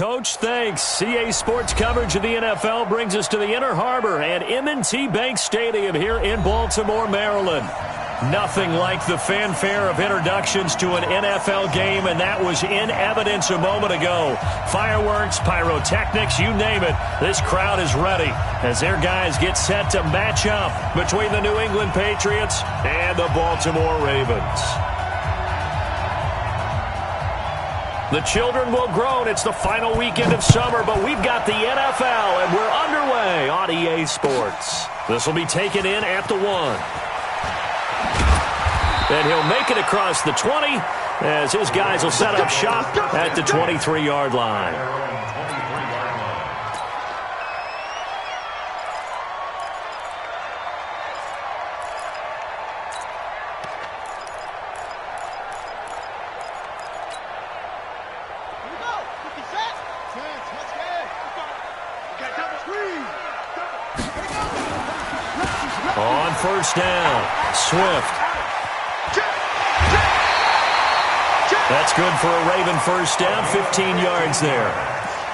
Coach. Thanks. CA Sports coverage of the NFL brings us to the Inner Harbor at M&T Bank Stadium here in Baltimore, Maryland. Nothing like the fanfare of introductions to an NFL game, and that was in evidence a moment ago. Fireworks, pyrotechnics, you name it. This crowd is ready as their guys get set to match up between the New England Patriots and the Baltimore Ravens. The children will groan. It's the final weekend of summer, but we've got the NFL, and we're underway on EA Sports. This will be taken in at the 1. And he'll make it across the 20 as his guys will set up shop at the 23-yard line. On first down, Swift. That's good for a Raven first down, 15 yards there.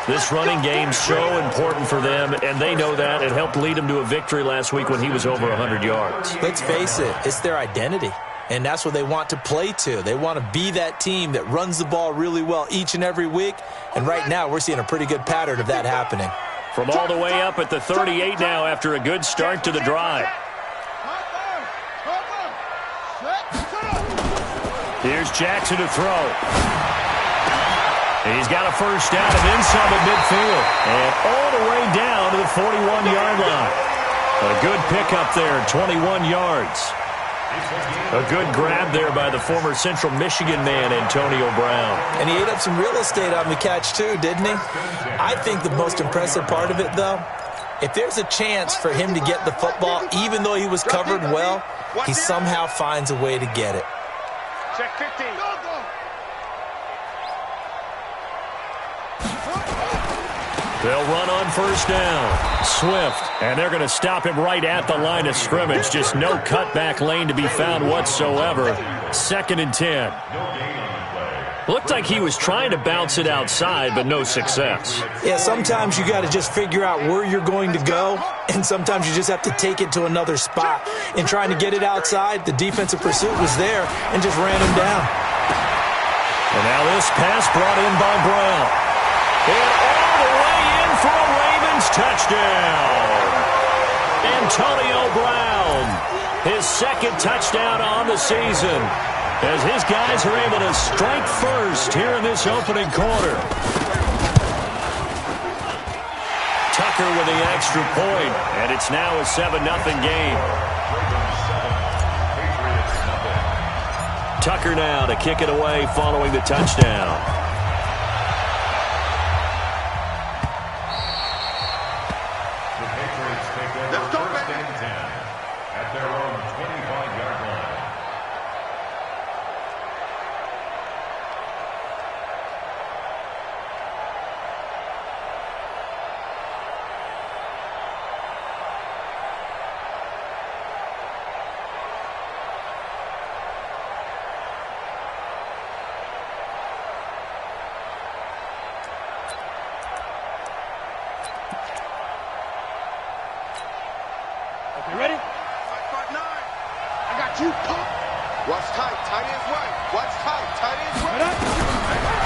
This running game's so important for them, and they know that. It helped lead them to a victory last week when he was over 100 yards. Let's face it, it's their identity, and that's what they want to play to. They want to be that team that runs the ball really well each and every week, and right now we're seeing a pretty good pattern of that happening. From all the way up at the 38 now after a good start to the drive. Here's Jackson to throw. He's got a first down and then some at midfield. And all the way down to the 41-yard line. A good pickup there, 21 yards. A good grab there by the former Central Michigan man, Antonio Brown. And he ate up some real estate on the catch too, didn't he? I think the most impressive part of it, though, if there's a chance for him to get the football, even though he was covered well, he somehow finds a way to get it. Check 50. They'll run on first down. Swift, and they're going to stop him right at the line of scrimmage. Just no cutback lane to be found whatsoever. 2nd and 10. Looked like he was trying to bounce it outside, but no success. Yeah, sometimes you got to just figure out where you're going to go, and sometimes you just have to take it to another spot. In trying to get it outside, the defensive pursuit was there and just ran him down. And now this pass brought in by Brown. And all the way in for a Ravens touchdown. Antonio Brown, his 2nd touchdown on the season, as his guys are able to strike first here in this opening quarter. Tucker with the extra point, and it's now a 7-0 game. Tucker now to kick it away following the touchdown.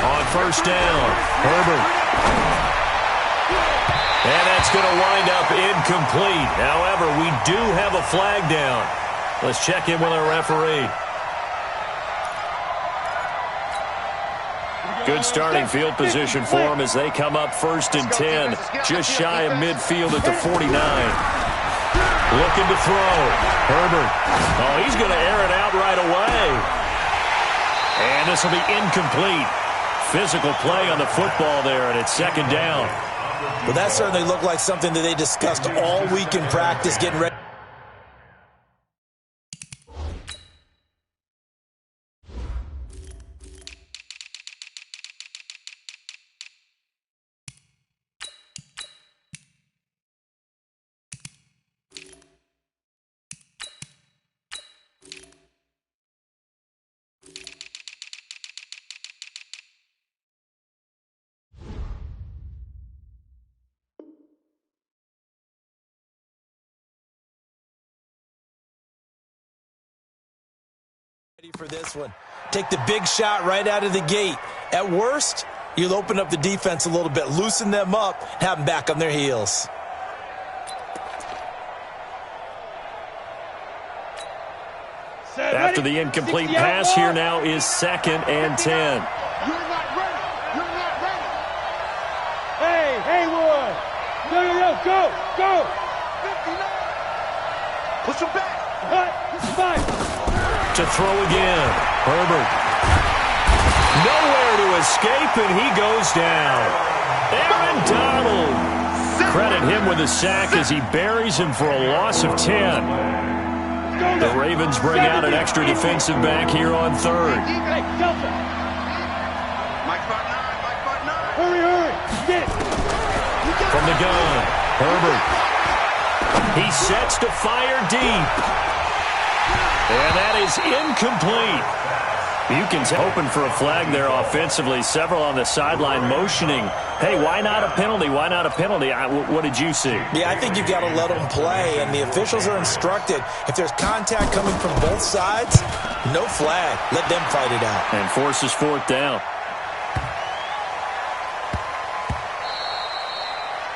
On first down, Herbert. And that's going to wind up incomplete. However, we do have a flag down. Let's check in with our referee. Good starting field position for them as they come up 1st and 10, just shy of midfield at the 49. Looking to throw. Herbert. Oh, he's going to air it out right away. And this will be incomplete. Physical play on the football there, and it's 2nd down. Well, that certainly looked like something that they discussed all week in practice, getting ready. For this one. Take the big shot right out of the gate. At worst, you'll open up the defense a little bit, loosen them up, and have them back on their heels. After the incomplete pass, here now is 2nd and 10. You're not ready. You're not ready. Hey, Haywood. Go. 59. Push him back. To throw again. Herbert. Nowhere to escape, and he goes down. Aaron Donald. Credit him with a sack as he buries him for a loss of 10. The Ravens bring out an extra defensive back here on 3rd. Hurry. From the gun, Herbert. He sets to fire deep. And that is incomplete. You can hoping for a flag there offensively. Several on the sideline motioning. Hey, why not a penalty? Why not a penalty? What did you see? Yeah, I think you've got to let them play, and the officials are instructed. If there's contact coming from both sides, no flag. Let them fight it out. And forces 4th down.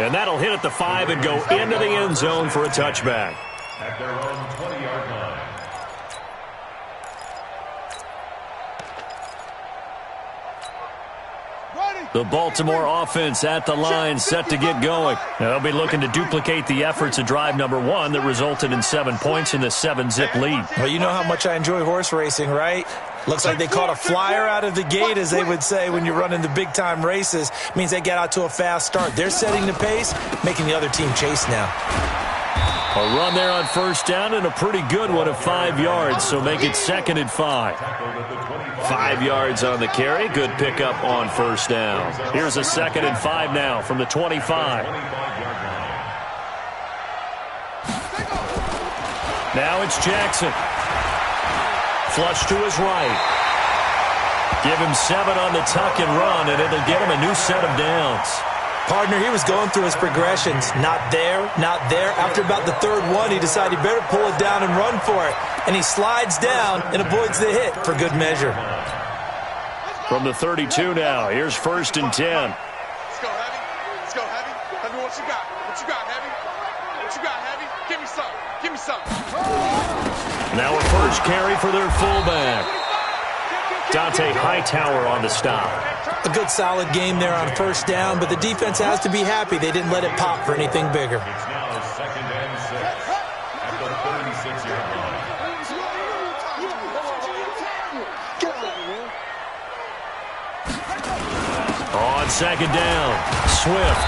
And that'll hit at the 5 and go into the end zone for a touchback. At their own 20-yard line. The Baltimore offense at the line, set to get going. Now, they'll be looking to duplicate the efforts of drive number 1 that resulted in 7 points in the 7-zip lead. Well, you know how much I enjoy horse racing, right? Looks like they caught a flyer out of the gate, as they would say when you're running the big-time races. Means they get out to a fast start. They're setting the pace, making the other team chase now. A run there on 1st down and a pretty good one of 5 yards, so make it 2nd and 5. 5 yards on the carry. Good pickup on 1st down. Here's a 2nd and 5 now from the 25. Now it's Jackson. Flush to his right. Give him 7 on the tuck and run, and it'll get him a new set of downs. Partner, he was going through his progressions. Not there, not there. After about the 3rd one, he decided he better pull it down and run for it. And he slides down and avoids the hit for good measure. From the 32 now, here's 1st and 10. Let's go, Heavy. Let's go, Heavy. Tell me what you got. What you got, Heavy? What you got, Heavy? Give me some. Give me some. Now a first carry for their fullback. Dante Hightower on the stop. A good solid game there on 1st down, but the defense has to be happy they didn't let it pop for anything bigger. It's now 2nd and 6 at the 36-yard line. On 2nd down, Swift.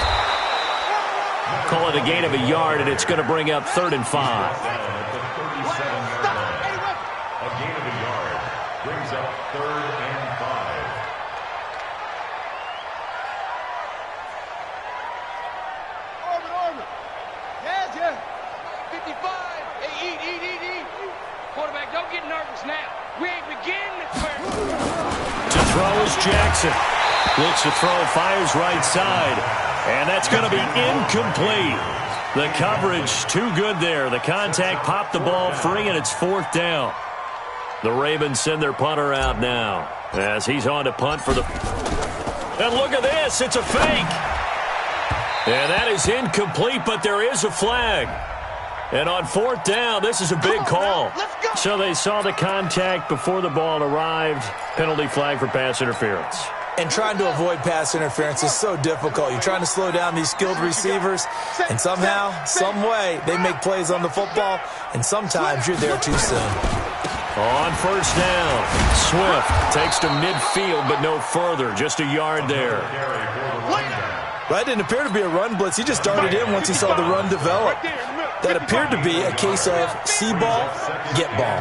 Call it a gain of a yard, and it's going to bring up 3rd and 5. A gain of a yard brings up 3rd and 5. Orman. Yeah. 55. Hey, eat. Quarterback, don't get nervous now. We ain't beginning To throw is Jackson. Looks to throw, fires right side. And that's going to be incomplete. The coverage too good there. The contact popped the ball free, and it's 4th down. The Ravens send their punter out now as he's on to punt for the... And look at this. It's a fake. And that is incomplete, but there is a flag. And on 4th down, this is a big call. So they saw the contact before the ball arrived. Penalty flag for pass interference. And trying to avoid pass interference is so difficult. You're trying to slow down these skilled receivers, and somehow, some way, they make plays on the football, and sometimes you're there too soon. On 1st down, Swift takes to midfield, but no further. Just a yard there. That didn't appear to be a run blitz. He just darted in once he saw the run develop. That appeared to be a case of see ball, get ball.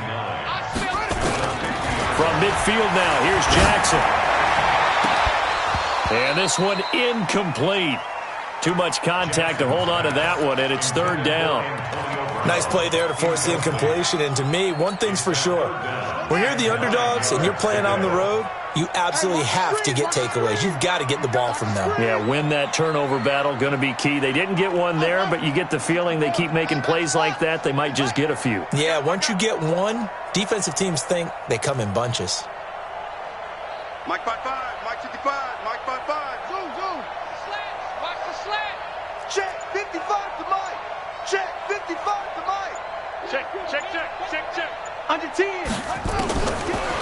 From midfield now, here's Jackson. And this one incomplete. Too much contact to hold on to that one, and it's 3rd down. Nice play there to force the incompletion. And to me, one thing's for sure. When you're the underdogs and you're playing on the road, you absolutely have to get takeaways. You've got to get the ball from them. Yeah, win that turnover battle, going to be key. They didn't get one there, but you get the feeling they keep making plays like that, they might just get a few. Yeah, once you get one, defensive teams think they come in bunches. Mike 5-5, Mike 55, Mike 5-5. Zoom, zoom. Slats. Watch the slat. Check 55 to Mike. Check 55 to Mike. Check. Under 10.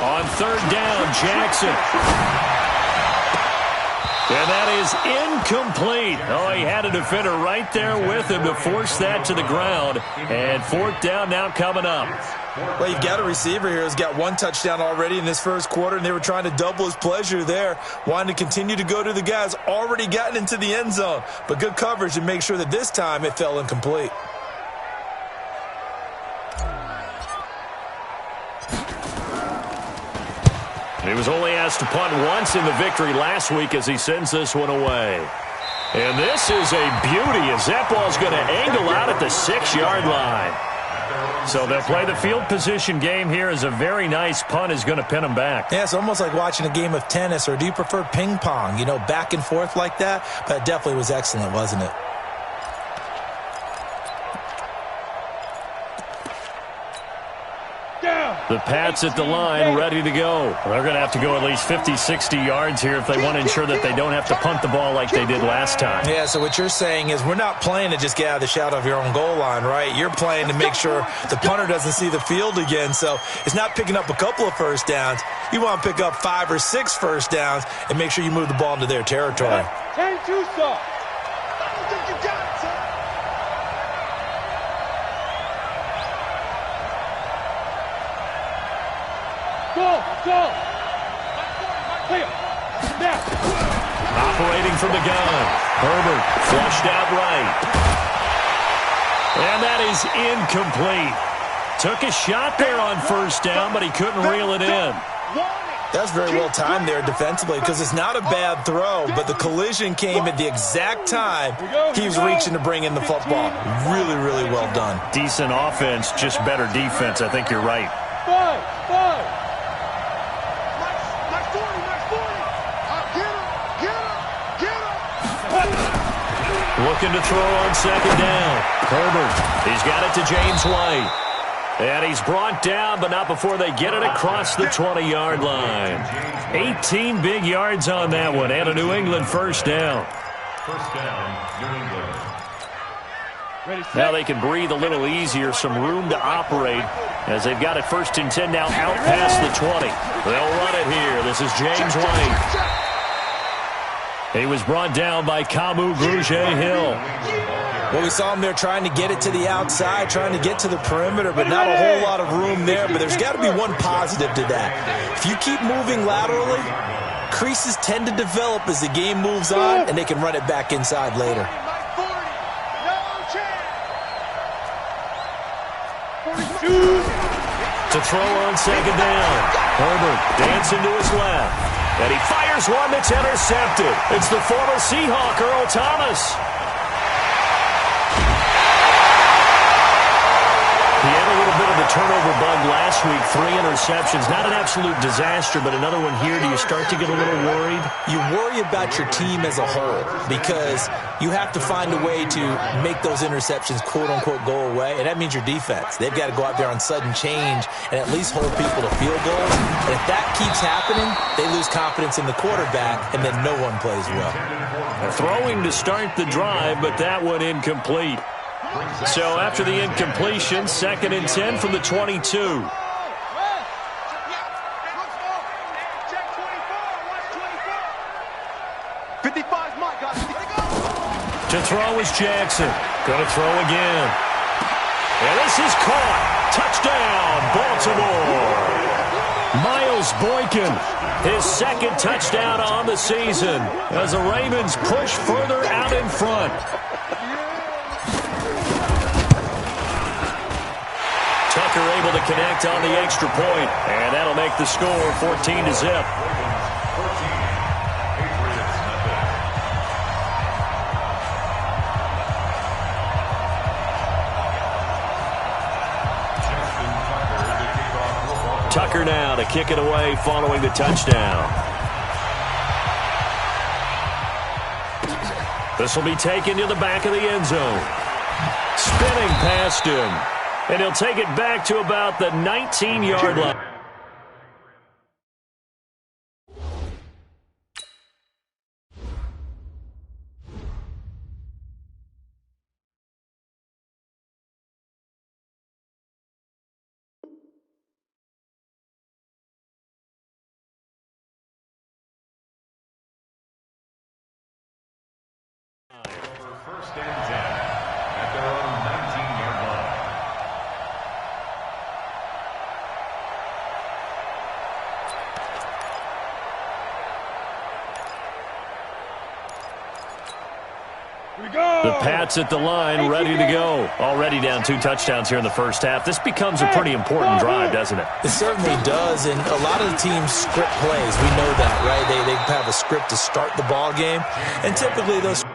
On third down, Jackson. And that is incomplete. Oh, he had a defender right there with him to force that to the ground. And fourth down now coming up. Well, you've got a receiver here who's got one touchdown already in this first quarter, and they were trying to double his pleasure there, wanting to continue to go to the guys already gotten into the end zone. But good coverage to make sure that this time it fell incomplete. He was only asked to punt once in the victory last week as he sends this one away. And this is a beauty as that ball's going to angle out at the 6-yard line. So they'll play the field position game here as a very nice punt is going to pin them back. Yeah, it's almost like watching a game of tennis, or do you prefer ping pong? You know, back and forth like that? But it definitely was excellent, wasn't it? The Pats at the line, ready to go. They're going to have to go at least 50, 60 yards here if they want to ensure that they don't have to punt the ball like they did last time. Yeah, so what you're saying is we're not playing to just get out of the shadow of your own goal line, right? You're playing to make sure the punter doesn't see the field again. So it's not picking up a couple of first downs. You want to pick up 5 or 6 first downs and make sure you move the ball into their territory. 10-2, sir. Go. Clear. Now. Operating from the gun. Herbert flushed out right. And that is incomplete. Took a shot there on first down, but he couldn't reel it in. That's very well timed there defensively because it's not a bad throw, but the collision came at the exact time he was reaching to bring in the football. Really, really well done. Decent offense, just better defense. I think you're right. 5. Looking to throw on second down. Herbert, he's got it to James White. And he's brought down, but not before they get it across the 20-yard line. 18 big yards on that one, and a New England first down. First down, New England. Now they can breathe a little easier, some room to operate as they've got it 1st and 10 now out past the 20. They'll run it here. This is James White. He was brought down by Kamu Grugier-Hill. Well, we saw him there trying to get it to the outside, trying to get to the perimeter, but not a whole lot of room there. But there's got to be one positive to that. If you keep moving laterally, creases tend to develop as the game moves on, and they can run it back inside later. To throw on second down. Herbert dancing to his left. And he fires one that's intercepted. It's the former Seahawk, Earl Thomas. He had a little bit of a turnover bug last week. 3 interceptions. Not an absolute disaster, but another one here. Do you start to get a little worried? You worry about your team as a whole because you have to find a way to make those interceptions, quote-unquote, go away, and that means your defense. They've got to go out there on sudden change and at least hold people to field goals. And if that keeps happening, they lose confidence in the quarterback, and then no one plays well. Throwing to start the drive, but that one incomplete. So after the incompletion, 2nd and 10 from the 22. To throw is Jackson. Going to throw again. And this is caught. Touchdown, Baltimore. Miles Boykin, his 2nd touchdown on the season as the Ravens push further out in front. Tucker able to connect on the extra point, and that'll make the score 14-0. Tucker now to kick it away following the touchdown. This will be taken to the back of the end zone. Spinning past him. And he'll take it back to about the 19-yard line. First and 10 at their own 19-yard line. The Pats at the line, ready to go. Already down 2 touchdowns here in the first half. This becomes a pretty important drive, doesn't it? It certainly does, and a lot of the teams script plays. We know that, right? They have a script to start the ball game, and typically those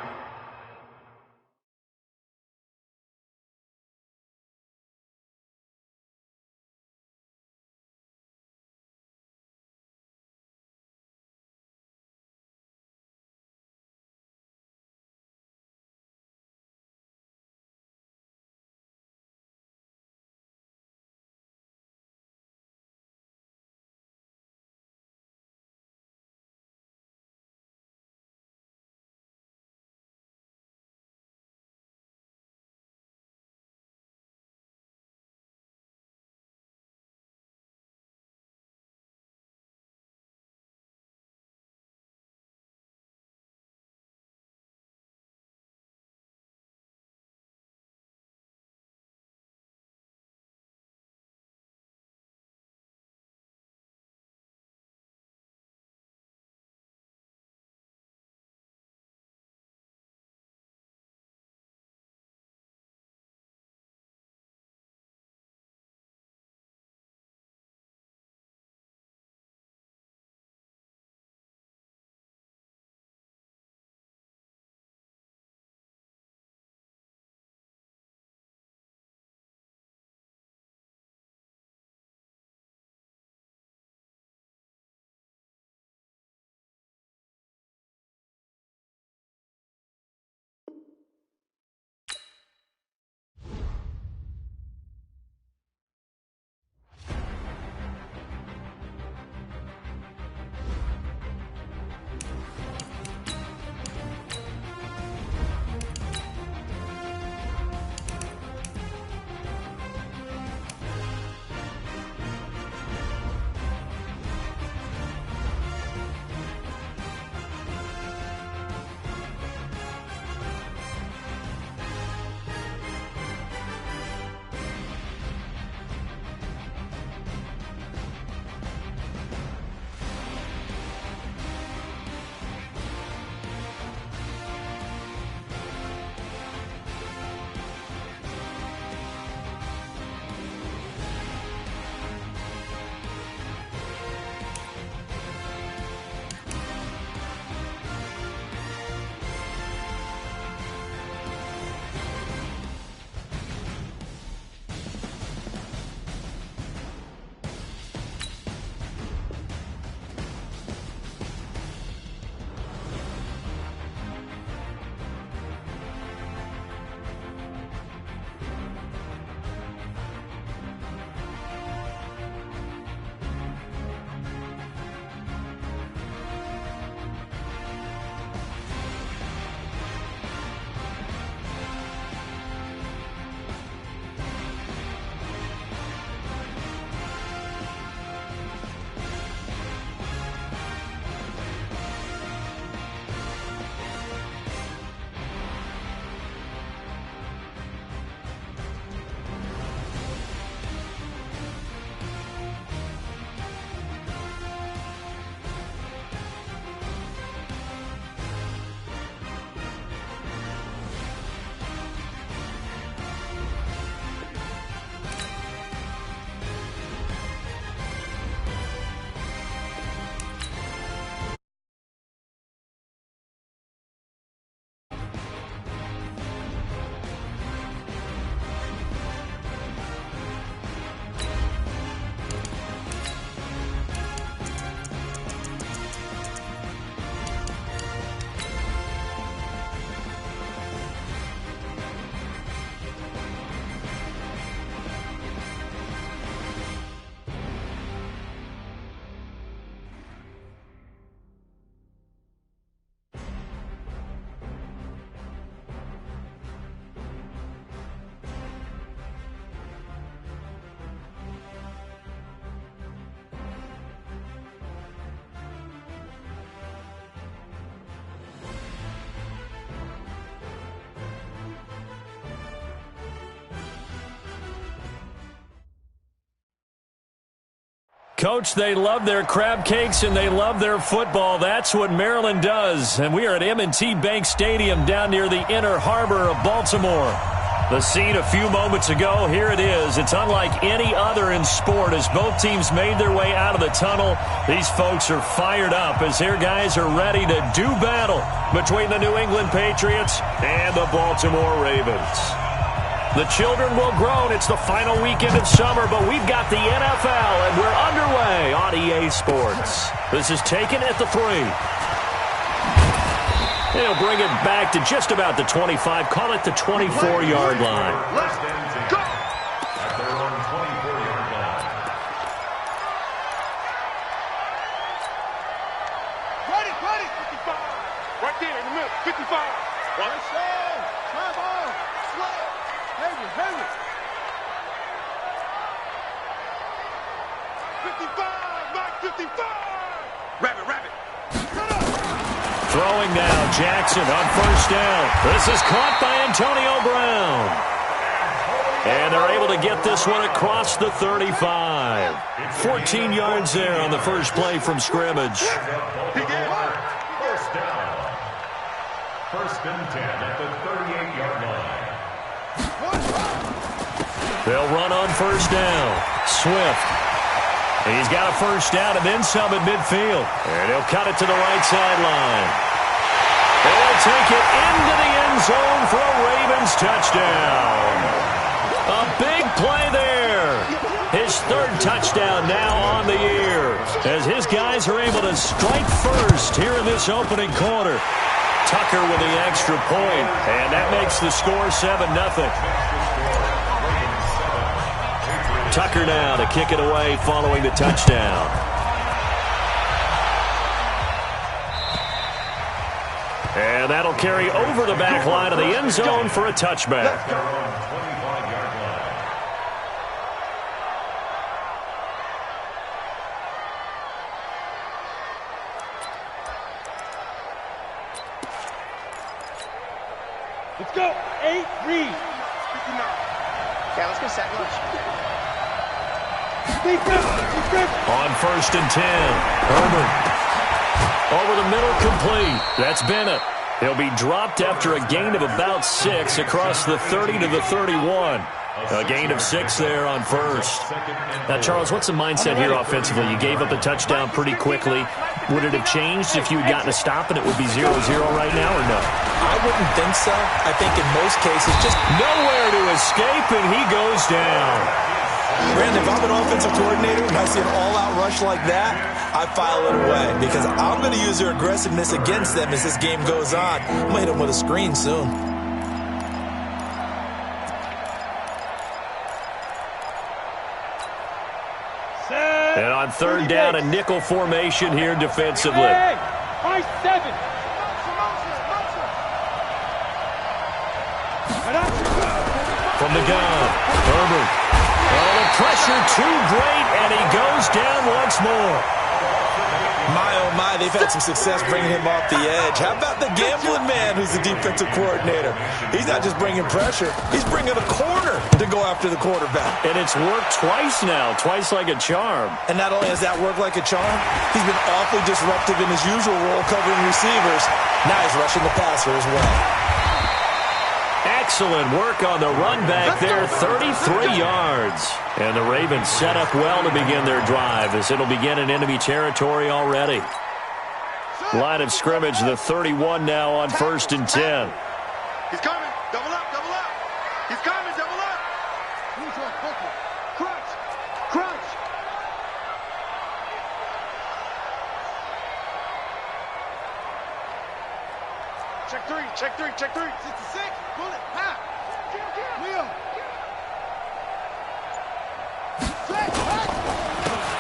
Coach, they love their crab cakes and they love their football. That's what Maryland does. And we are at M&T Bank Stadium down near the Inner Harbor of Baltimore. The scene a few moments ago, here it is. It's unlike any other in sport as both teams made their way out of the tunnel. These folks are fired up as their guys are ready to do battle between the New England Patriots and the Baltimore Ravens. The children will groan. It's the final weekend of summer, but we've got the NFL, and we're underway on EA Sports. This is taken at the 3. They'll bring it back to just about the 25, call it the 24-yard line. Let's go! At their own 24-yard line. Ready, 55. Right there in the middle, 55. One slow, try ball, slow, heavy. 55, back 55. Rabbit. Throwing now, Jackson on first down. This is caught by Antonio Brown. And they're able to get this one across the 35. 14 yards there on the first play from scrimmage. First down. First and 10 at the 38-yard line. They'll run on first down. Swift. He's got a first down and then some at midfield. And he'll cut it to the right sideline. They'll take it into the end zone for a Ravens touchdown. A big play there. His third touchdown now on the year as his guys are able to strike first here in this opening quarter. Tucker with the extra point, and that makes the score 7-0. Tucker now to kick it away following the touchdown. And that'll carry over the back line of the end zone for a touchback. Let's go. 8, read. 59. Okay, let's go second. On first and 10, Herbert. Over the middle, complete. That's Bennett. He'll be dropped after a gain of about 6 across the 30 to the 31. A gain of 6 there on first. Now, Charles, what's the mindset here offensively? You gave up a touchdown pretty quickly. Would it have changed if you had gotten a stop and it would be 0-0 right now or no? I wouldn't think so. I think in most cases, just nowhere to escape, and he goes down. Brandon, if I'm an offensive coordinator and I see an all-out rush like that, I file it away because I'm going to use their aggressiveness against them as this game goes on. I'm going to hit them with a screen soon. And on third down, a nickel formation here defensively. Hey, 5-7. From the gun, Herbert. Oh, the pressure too great, and he goes down once more. My, oh my, they've had some success bringing him off the edge. How about the gambling man who's the defensive coordinator? He's not just bringing pressure. He's bringing a corner to go after the quarterback. And it's worked twice now, twice like a charm. And not only has that worked like a charm, he's been awfully disruptive in his usual role covering receivers. Now he's rushing the passer as well. Excellent work on the run back there, 33 yards. And the Ravens set up well to begin their drive as it'll begin in enemy territory already. Line of scrimmage, the 31 now on first and 10. He's coming. Double up. He's coming. Double up. Crunch. Check three. 66. Pull it. Ha. Wheel.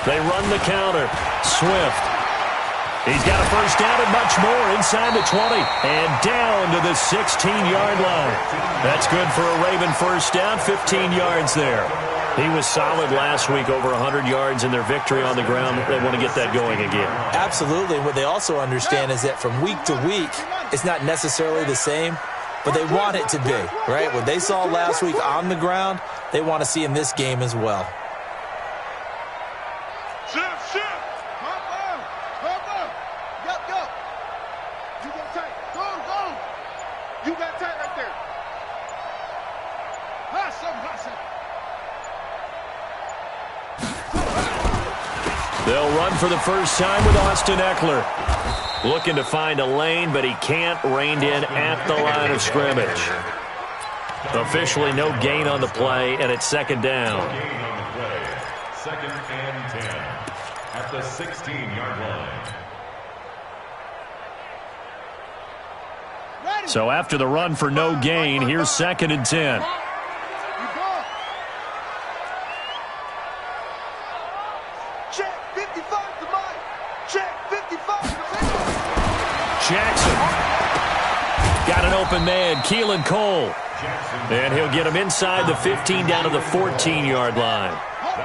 They run the counter. Swift. He's got a first down and much more inside the 20 and down to the 16-yard line. That's good for a Raven first down, 15 yards there. He was solid last week, over 100 yards in their victory on the ground. They want to get that going again. Absolutely. What they also understand is that from week to week, it's not necessarily the same, but they want it to be, right? What they saw last week on the ground, they want to see in this game as well. Shift. Come on. Yup. You got tight. Go. You got tight right there. Hot some. They'll run for the first time with Austin Eckler. Looking to find a lane, but he can't. Reined in at the line of scrimmage. Officially no gain on the play, and it's second down. Gain on the play. 2nd and 10 at the 16-yard line. So after the run for no gain, here's 2nd and 10. Check 55 to Mike. Check 55 to Jackson. Got an open man, Keelan Cole. And he'll get him inside the 15 down to the 14-yard line.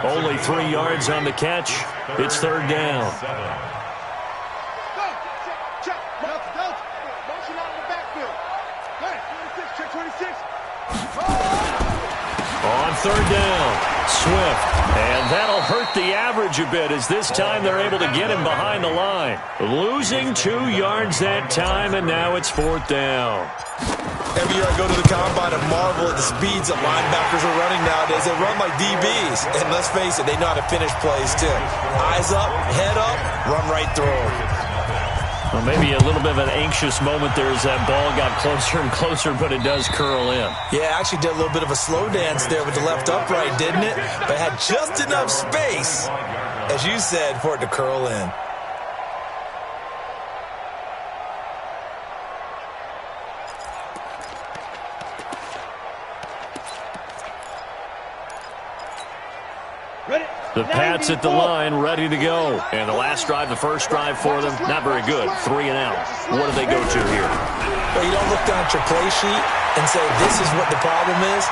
Only 3 yards on the catch. It's 3rd down. Check. Motion out of the backfield. Hey, 26, check 26. On 3rd down, Swift. And that'll hurt the average a bit as this time they're able to get him behind the line. Losing 2 yards that time, and now it's 4th down. Every year I go to the combine and marvel at the speeds that linebackers are running nowadays. They run like DBs. And let's face it, they know how to finish plays too. Eyes up, head up, run right through them. Well, maybe a little bit of an anxious moment there as that ball got closer and closer, but it does curl in. Yeah, actually did a little bit of a slow dance there with the left upright, didn't it? But had just enough space, as you said, for it to curl in. The Pats at the line, ready to go. And the last drive, the first drive for them, not very good. 3 and out. What do they go to here? Well, you don't look down at your play sheet and say, this is what the problem is.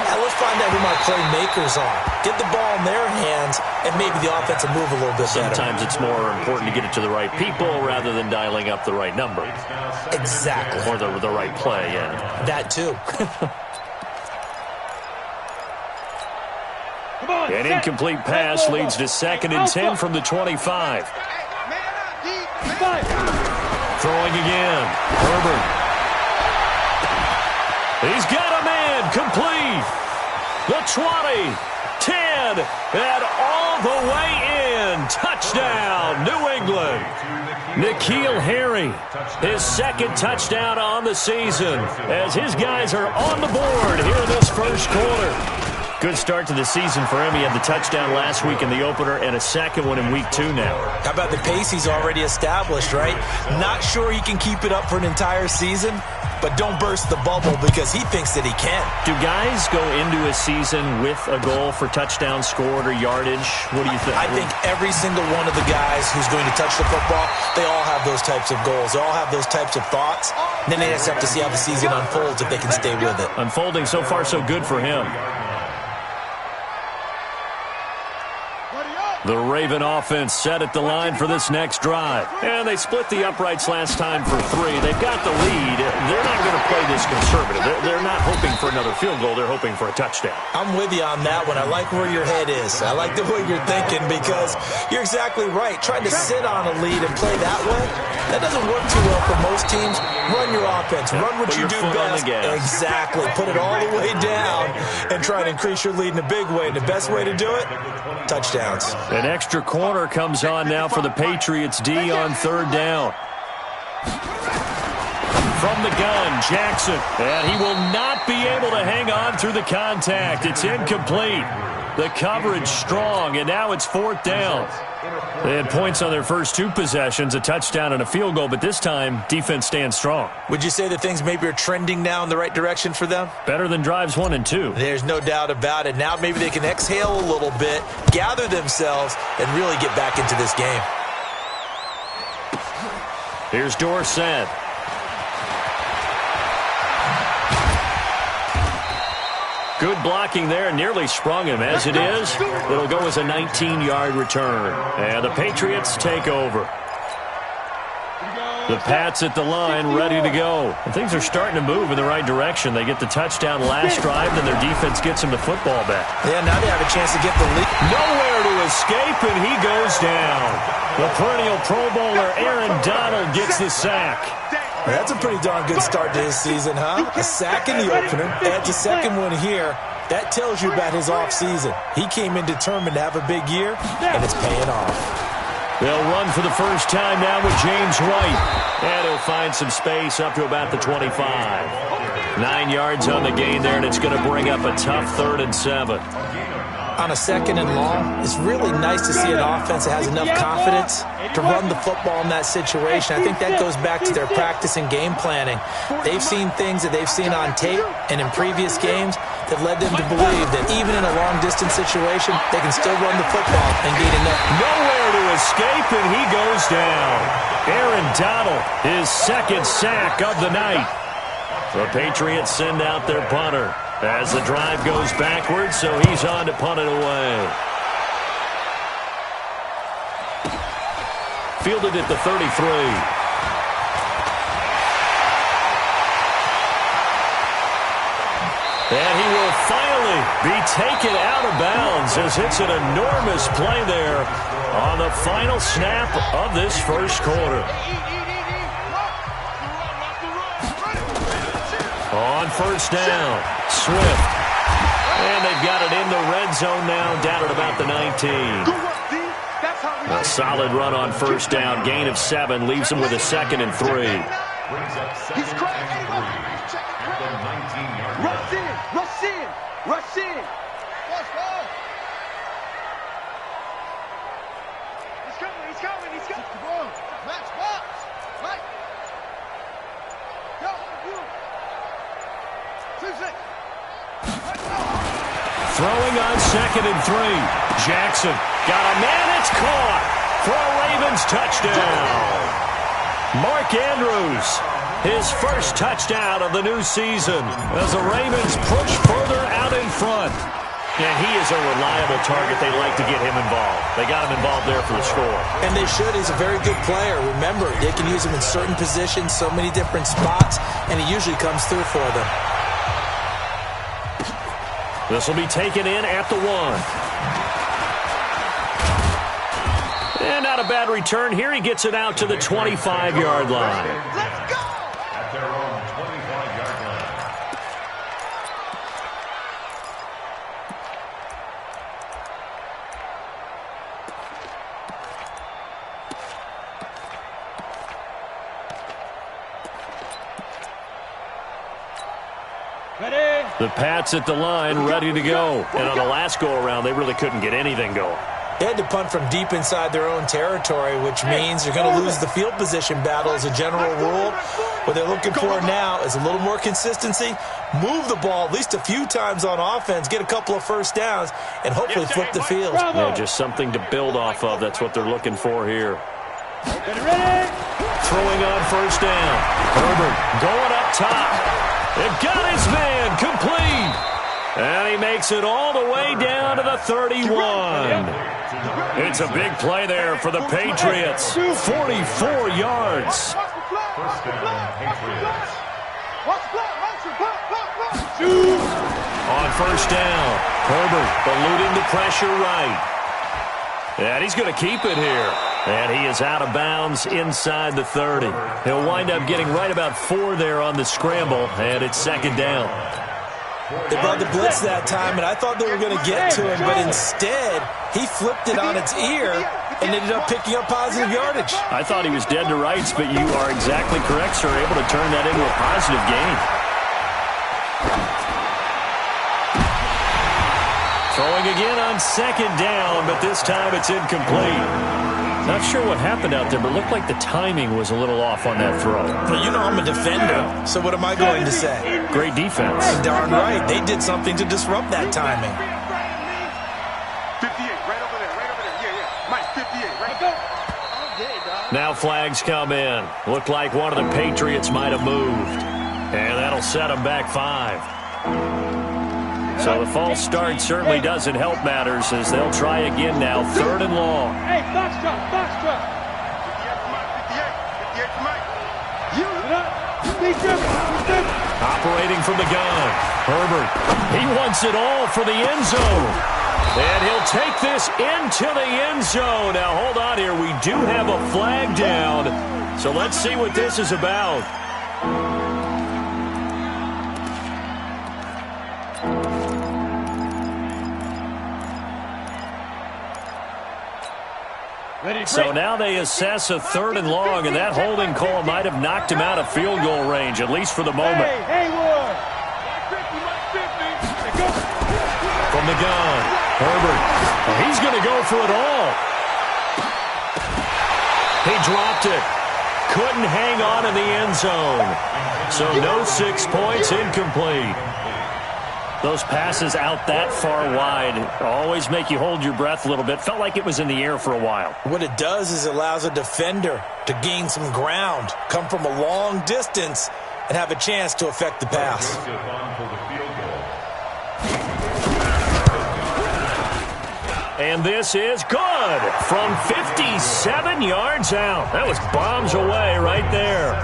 Now, let's find out who my playmakers are. Get the ball in their hands, and maybe the offense will move a little bit better. Sometimes it's more important to get it to the right people rather than dialing up the right number. Exactly. Or the right play, yeah. That too. An incomplete pass leads to 2nd and 10 from the 25. Throwing again. Herbert. He's got a man. Complete. The 20, 10, and all the way in. Touchdown, New England. N'Keal Harry, his 2nd touchdown on the season, as his guys are on the board here in this first quarter. Good start to the season for him. He had the touchdown last week in the opener and a 2nd one in week 2 now. How about the pace he's already established, right? Not sure he can keep it up for an entire season, but don't burst the bubble because he thinks that he can. Do guys go into a season with a goal for touchdown scored or yardage? What do you think? I think every single one of the guys who's going to touch the football, they all have those types of goals. They all have those types of thoughts. And then they just have to see how the season unfolds if they can stay with it. Unfolding so far so good for him. The Raven offense set at the line for this next drive. And they split the uprights last time for 3. They've got the lead. They're not going to play this conservative. They're not hoping for another field goal. They're hoping for a touchdown. I'm with you on that one. I like where your head is. I like the way you're thinking because you're exactly right. Trying to sit on a lead and play that way, that doesn't work too well for most teams. Run your offense. Run what you do best. Exactly. Put it all the way down and try and increase your lead in a big way. And the best way to do it, touchdowns. An extra corner comes on now for the Patriots D on 3rd down. From the gun, Jackson. And he will not be able to hang on through the contact. It's incomplete. The coverage strong, and now it's 4th down. They had points on their first 2 possessions, a touchdown and a field goal, but this time, defense stands strong. Would you say that things maybe are trending now in the right direction for them? Better than drives 1 and 2. There's no doubt about it. Now maybe they can exhale a little bit, gather themselves, and really get back into this game. Here's Dorsett. Good blocking there, nearly sprung him. As it is, it'll go as a 19-yard return. And the Patriots take over. The Pats at the line, ready to go. And things are starting to move in the right direction. They get the touchdown last drive, then their defense gets them the football back. Yeah, now they have a chance to get the lead. Nowhere to escape, and he goes down. The perennial Pro Bowler Aaron Donald gets the sack. That's a pretty darn good start to his season, huh? A sack in the opener, adds a second one here. That tells you about his offseason. He came in determined to have a big year, and it's paying off. They'll run for the first time now with James White. And he'll find some space up to about the 25. 9 yards on the gain there, and it's going to bring up a tough 3rd and 7. On a 2nd and long, it's really nice to see an offense that has enough confidence to run the football in that situation. I think that goes back to their practice and game planning. They've seen things that they've seen on tape and in previous games that led them to believe that even in a long-distance situation, they can still run the football and gain enough. Nowhere to escape, and he goes down. Aaron Donald, his 2nd sack of the night. The Patriots send out their punter as the drive goes backwards, so he's on to punt it away. Fielded at the 33. And he will finally be taken out of bounds as it's an enormous play there on the final snap of this first quarter. On first down, Swift. And they've got it in the red zone now, down at about the 19. A solid run on first down, gain of 7, leaves them with a 2nd and 3. He's crazy. Rush in, rush in, rush in. Let's go. He's coming, he's coming, he's coming. Come on, Max, box. Mike. Go, you. 2-6. Throwing on 2nd and 3. Jackson got a man. It's caught for a Ravens touchdown. Mark Andrews, his first touchdown of the new season as the Ravens push further out in front. Yeah, he is a reliable target. They like to get him involved. They got him involved there for the score. And they should. He's a very good player. Remember, they can use him in certain positions, so many different spots, and he usually comes through for them. This will be taken in at the 1. And not a bad return here. He gets it out to the 25-yard line. Let's go. At their own 25-yard line. Ready? The Pats at the line, ready to go. And on the last go-around, they really couldn't get anything going. They had to punt from deep inside their own territory, which means you're going to lose the field position battle as a general rule. What they're looking for now is a little more consistency, move the ball at least a few times on offense, get a couple of first downs, and hopefully flip the field. Yeah, just something to build off of. That's what they're looking for here. Ready? Throwing on first down. Herbert going up top. They've got his man complete. And he makes it all the way down to the 31. It's a big play there for the Patriots. 44 yards. First down, Patriots. On first down, Herbert eluding the pressure right. And he's going to keep it here. And he is out of bounds inside the 30. He'll wind up getting right about 4 there on the scramble, and it's 2nd down. They brought the blitz that time, and I thought they were going to get to him, but instead, he flipped it on its ear and ended up picking up positive yardage. I thought he was dead to rights, but you are exactly correct, sir. Able to turn that into a positive gain. Throwing again on 2nd down, but this time it's incomplete. Not sure what happened out there, but it looked like the timing was a little off on that throw. Well, you know I'm a defender, so what am I going to say? Great defense. Darn right. They did something to disrupt that timing. 58, right over there, right over there. Yeah. Mike, 58, right go. Now flags come in. Looked like one of the Patriots might have moved. And that'll set them back 5. So the false start certainly doesn't help matters as they'll try again now. 3rd and long. Hey, box truck, box truck. 58 for Mike. You he's driven. Operating from the gun. Herbert, he wants it all for the end zone. And he'll take this into the end zone. Now, hold on here. We do have a flag down. So let's see what this is about. So now they assess a 3rd and long, and that holding call might have knocked him out of field goal range, at least for the moment. From the gun, Herbert. Well, he's going to go for it all. He dropped it. Couldn't hang on in the end zone. So no 6 points, incomplete. Those passes out that far wide always make you hold your breath a little bit. Felt like it was in the air for a while. What it does is it allows a defender to gain some ground, come from a long distance, and have a chance to affect the pass. And this is good from 57 yards out. That was bombs away right there.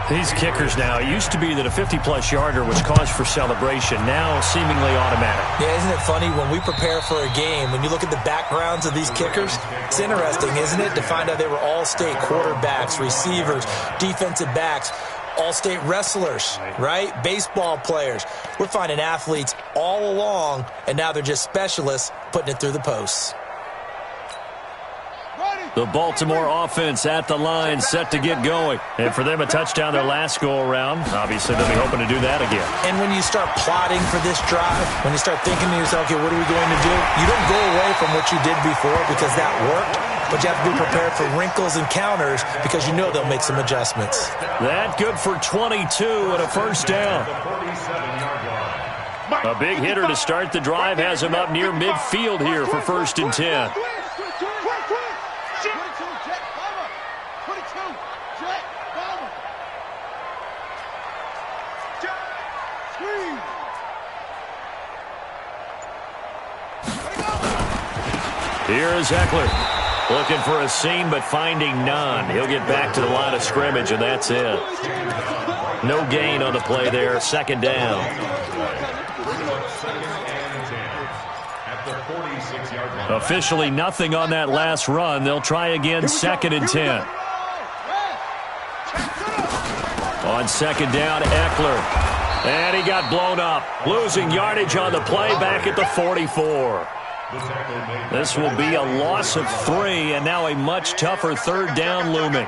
These kickers now, it used to be that a 50-plus yarder was cause for celebration. Now seemingly automatic. Yeah, isn't it funny when we prepare for a game, when you look at the backgrounds of these kickers, it's interesting, isn't it, to find out they were all-state quarterbacks, receivers, defensive backs, all-state wrestlers, right? Baseball players. We're finding athletes all along, and now they're just specialists putting it through the posts. The Baltimore offense at the line, set to get going. And for them, a touchdown their last go-around. Obviously, they'll be hoping to do that again. And when you start plotting for this drive, when you start thinking to yourself, okay, what are we going to do? You don't go away from what you did before because that worked, but you have to be prepared for wrinkles and counters because you know they'll make some adjustments. That good for 22 and a first down. A big hitter to start the drive has him up near midfield here for 1st and 10. Here's Eckler. Looking for a seam, but finding none. He'll get back to the line of scrimmage, and that's it. No gain on the play there. 2nd down. Officially nothing on that last run. They'll try again 2nd and 10. On 2nd down, Eckler. And he got blown up. Losing yardage on the play back at the 44. This will be a loss of 3, and now a much tougher 3rd down looming.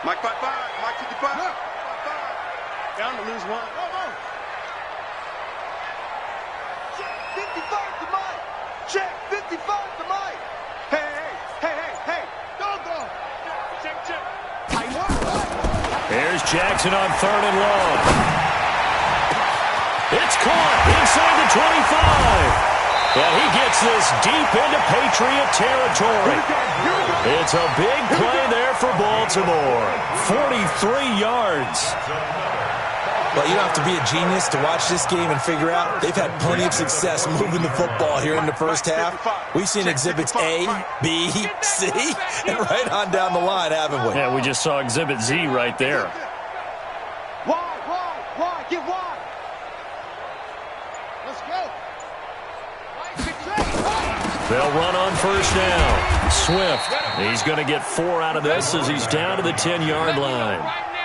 Mike 5-5, Mike 55. Down to lose 1. Check 55 to Mike. Check 55 to Mike. Hey. Go. Check. Here's Jackson on 3rd and long. It's caught inside the 25. And he gets this deep into Patriot territory. It's a big play there for Baltimore. 43 yards. Well, you don't have to be a genius to watch this game and figure out they've had plenty of success moving the football here in the first half. We've seen exhibits A, B, C, and right on down the line, haven't we? Yeah, we just saw exhibit Z right there. Wide, get wide. Let's go. They'll run on 1st down. Swift, he's going to get 4 out of this as he's down to the 10-yard line.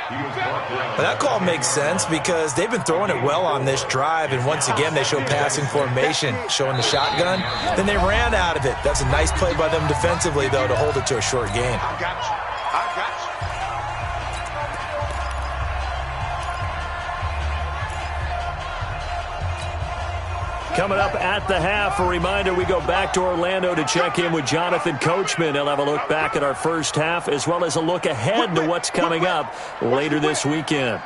Well, that call makes sense because they've been throwing it well on this drive, and once again they show passing formation, showing the shotgun. Then they ran out of it. That's a nice play by them defensively, though, to hold it to a short game. I got you. Coming up at the half, a reminder, we go back to Orlando to check in with Jonathan Coachman. He'll have a look back at our first half as well as a look ahead to what's coming up later this weekend.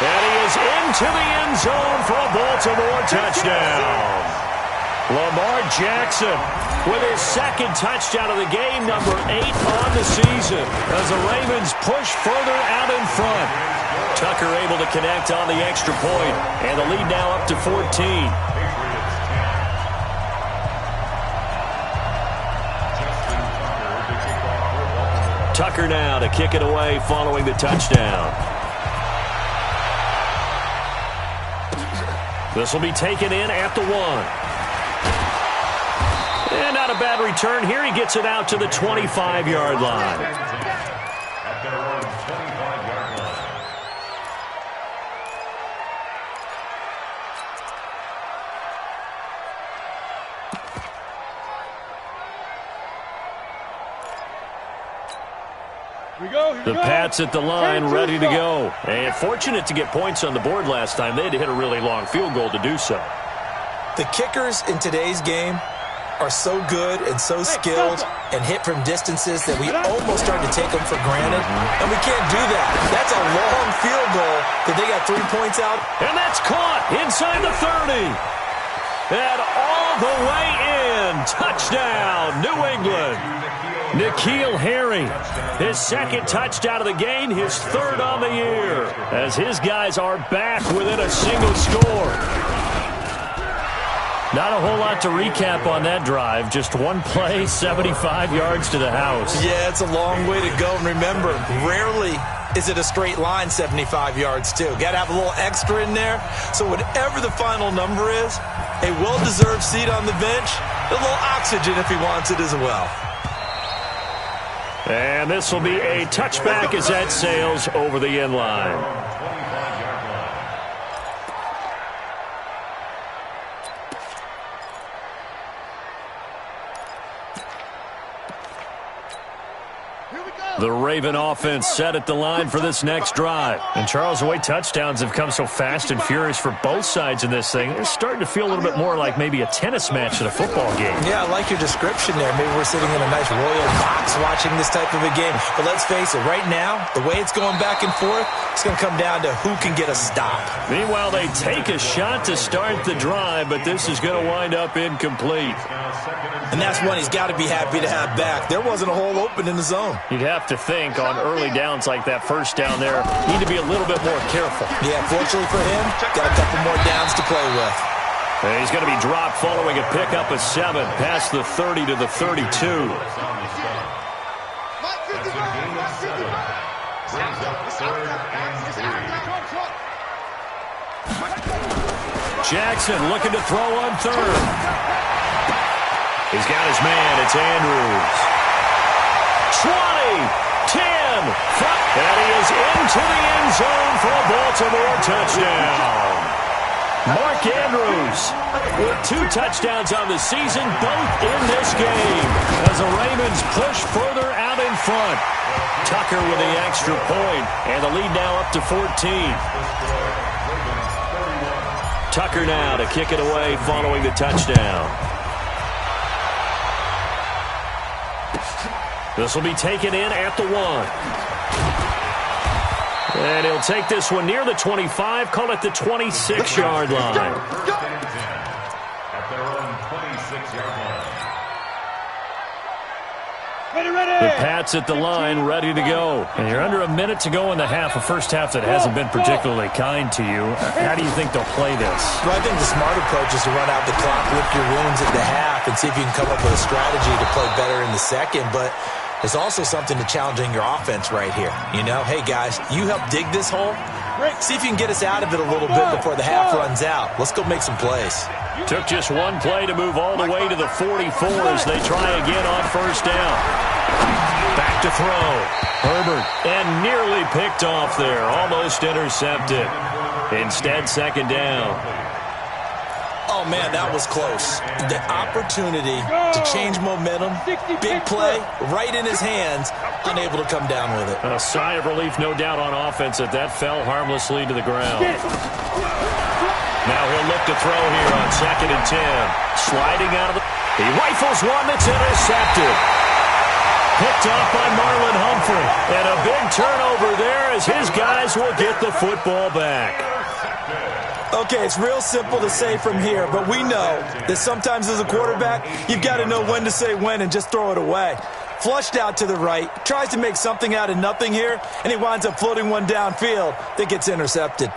And he is into the end zone for a Baltimore touchdown. Lamar Jackson with his 2nd touchdown of the game, number 8 on the season, as the Ravens push further out in front. Tucker able to connect on the extra point, and the lead now up to 14. Tucker now to kick it away following the touchdown. This will be taken in at the 1. And not a bad return here. He gets it out to the 25-yard line. At their own 25-yard line. The Pats at the line, ready to go. And fortunate to get points on the board last time. They had to hit a really long field goal to do so. The kickers in today's game are so good and so skilled and hit from distances that we almost start to take them for granted. And we can't do that. That's a long field goal that they got 3 points out. And that's caught inside the 30. And all the way in. Touchdown, New England. N'Keal Harry, his second touchdown of the game, his third on the year, as his guys are back within a single score. Not a whole lot to recap on that drive. Just one play, 75 yards to the house. Yeah, it's a long way to go. And remember, rarely is it a straight line 75 yards, too. Got to have a little extra in there. So whatever the final number is, a well-deserved seat on the bench, a little oxygen if he wants it as well. And this will be a touchback as that sails over the end line. The Raven offense set at the line for this next drive. And Charles, the way touchdowns have come so fast and furious for both sides in this thing, it's starting to feel a little bit more like maybe a tennis match at a football game. Yeah, I like your description there. Maybe we're sitting in a nice royal box watching this type of a game. But let's face it, right now, the way it's going back and forth, it's going to come down to who can get a stop. Meanwhile, they take a shot to start the drive, but this is going to wind up incomplete. And that's one he's got to be happy to have back. There wasn't a hole open in the zone. You'd have to think on early downs like that first down there, need to be a little bit more careful. Yeah, fortunately for him, got a couple more downs to play with. And he's going to be dropped following a pickup of 7 past the 30 to the 32. Jackson looking to throw on third. He's got his man. It's Andrews. 20, 10, 5, and he is into the end zone for a Baltimore touchdown. Mark Andrews with 2 touchdowns on the season, both in this game, as the Ravens push further out in front. Tucker with the extra point, and the lead now up to 14. Tucker now to kick it away following the touchdown. This will be taken in at the 1. And he'll take this one near the 25, call it the 26-yard line. At their own 26-yard line. The Pats at the line, ready to go. And you're under a minute to go in the half, a first half that hasn't been particularly kind to you. How do you think they'll play this? Well, I think the smart approach is to run out the clock, lick your wounds at the half, and see if you can come up with a strategy to play better in the second. But there's also something to challenging your offense right here. You know, hey, guys, you help dig this hole. See if you can get us out of it a little bit before the half runs out. Let's go make some plays. Took just one play to move all the way to the 44 as they try again on first down. Back to throw. Herbert, and nearly picked off there. Almost intercepted. Instead, second down. Oh, man, that was close. The opportunity to change momentum, big play, right in his hands, unable to come down with it. A sigh of relief, no doubt, on offense that fell harmlessly to the ground. Now he'll look to throw here on 2nd and 10. Sliding out of the... He rifles one that's intercepted. Picked off by Marlon Humphrey. And a big turnover there as his guys will get the football back. Okay, it's real simple to say from here, but we know that sometimes as a quarterback, you've got to know when to say when and just throw it away. Flushed out to the right, tries to make something out of nothing here, and he winds up floating one downfield that gets intercepted.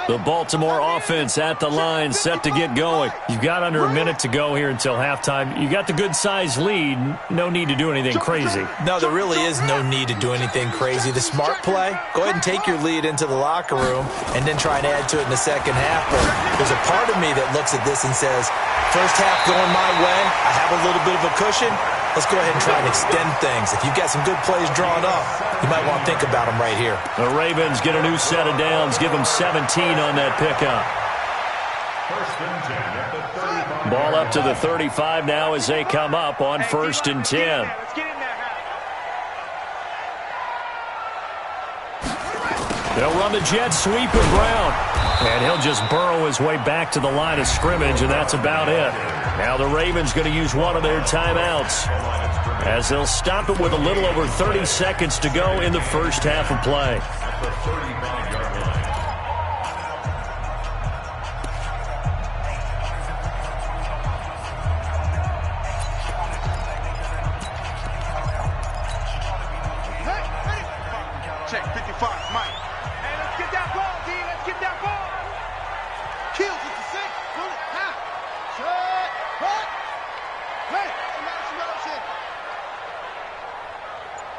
The Baltimore offense at the line, set to get going. You've got under a minute to go here until halftime. You got the good-sized lead. No need to do anything crazy. No, there really is no need to do anything crazy. The smart play, go ahead and take your lead into the locker room and then try and add to it in the second half. But there's a part of me that looks at this and says, first half going my way, I have a little bit of a cushion. Let's go ahead and try and extend things. If you've got some good plays drawn up, you might want to think about them right here. The Ravens get a new set of downs, give them 17 on that pickup. First and 10 at the 35. Ball up to the 35 now as they come up on first and 10. Let's get in there. They'll run the jet sweep of Brown. And he'll just burrow his way back to the line of scrimmage, and that's about it. Now the Ravens going to use one of their timeouts as they'll stop it with a little over 30 seconds to go in the first half of play. At the 35-yard line. Check 55, Mike. Hey, let's get that ball, D. Let's get that ball. Kills with the six. Pull it. Now. Shut. Cut. Hey, somebody shit.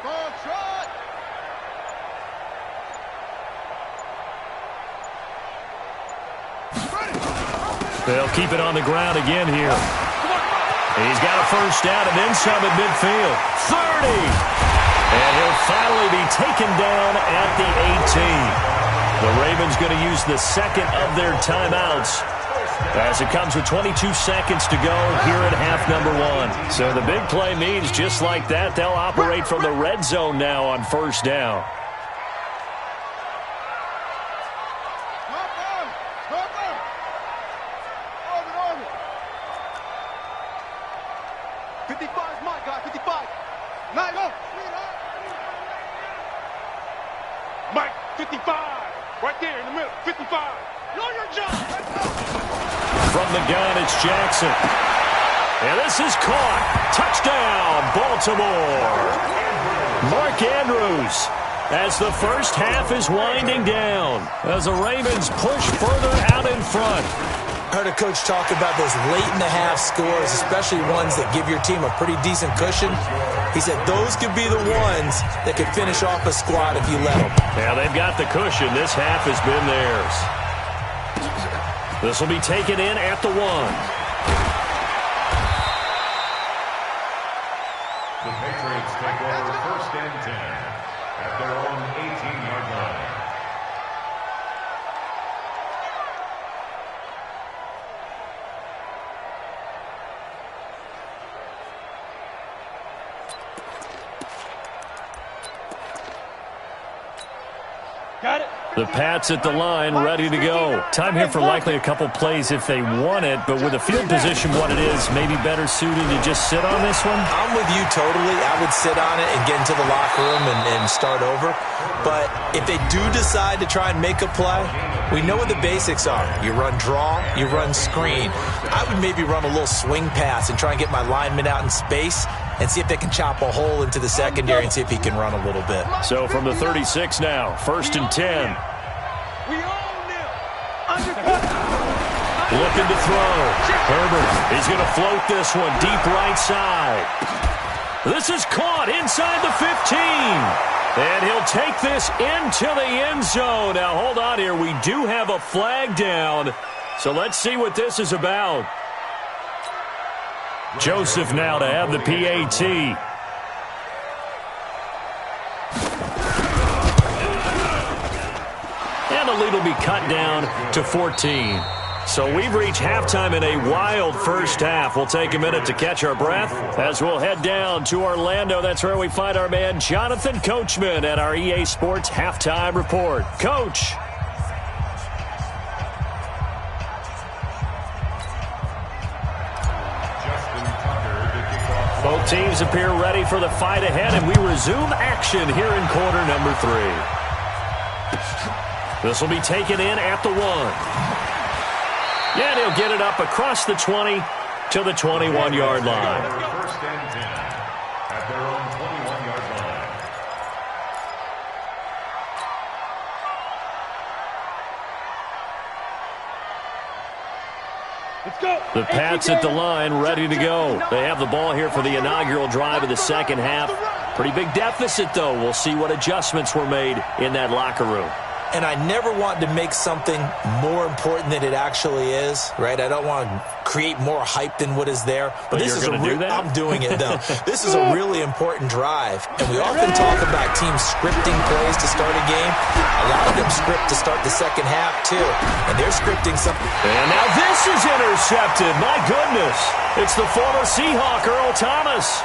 Go on, trot. They'll keep it on the ground again here. He's got a first down and then some at midfield. 30! And he'll finally be taken down at the 18. The Ravens going to use the second of their timeouts as it comes with 22 seconds to go here at half number one. So the big play means just like that, they'll operate from the red zone now on first down. Mike, 55. Right there in the middle. 55. Know your job. From the gun, it's Jackson. And this is caught. Touchdown, Baltimore. Mark Andrews as the first half is winding down as the Ravens push further out in front. I heard a coach talk about those late-in-the-half scores, especially ones that give your team a pretty decent cushion. He said those could be the ones that could finish off a squad if you let them. Now they've got the cushion. This half has been theirs. This will be taken in at the 1. The Patriots take over first and 10 at their own 18-yard line. Got it. The Pats at the line, ready to go. Time here for likely a couple plays if they want it, but with the field position what it is, maybe better suited to just sit on this one? I'm with you totally. I would sit on it and get into the locker room and start over. But if they do decide to try and make a play, we know what the basics are. You run draw, you run screen. I would maybe run a little swing pass and try and get my lineman out in space and see if they can chop a hole into the secondary and see if he can run a little bit. So from the 36 now, first and 10. We own them. Looking to throw. Herbert is going to float this one deep right side. This is caught inside the 15. And he'll take this into the end zone. Now, hold on here. We do have a flag down. So let's see what this is about. Joseph now to have the PAT. And the lead will be cut down to 14. So we've reached halftime in a wild first half. We'll take a minute to catch our breath as we'll head down to Orlando. That's where we find our man Jonathan Coachman at our EA Sports Halftime Report. Coach. Both teams appear ready for the fight ahead, and we resume action here in quarter number 3. This will be taken in at the 1. And he'll get it up across the 20 to the 21-yard line. First and 10 at their own 21-yard line. Let's go. The Pats at the line, ready to go. They have the ball here for the inaugural drive of the second half. Pretty big deficit, though. We'll see what adjustments were made in that locker room. And I never want to make something more important than it actually is, right? I don't want to create more hype than what is there. But this you're is going to do that? I'm doing it, though. This is a really important drive. And we often talk about teams scripting plays to start a game. A lot of them script to start the second half, too. And they're scripting something. And now this is intercepted. My goodness. It's the former Seahawk, Earl Thomas.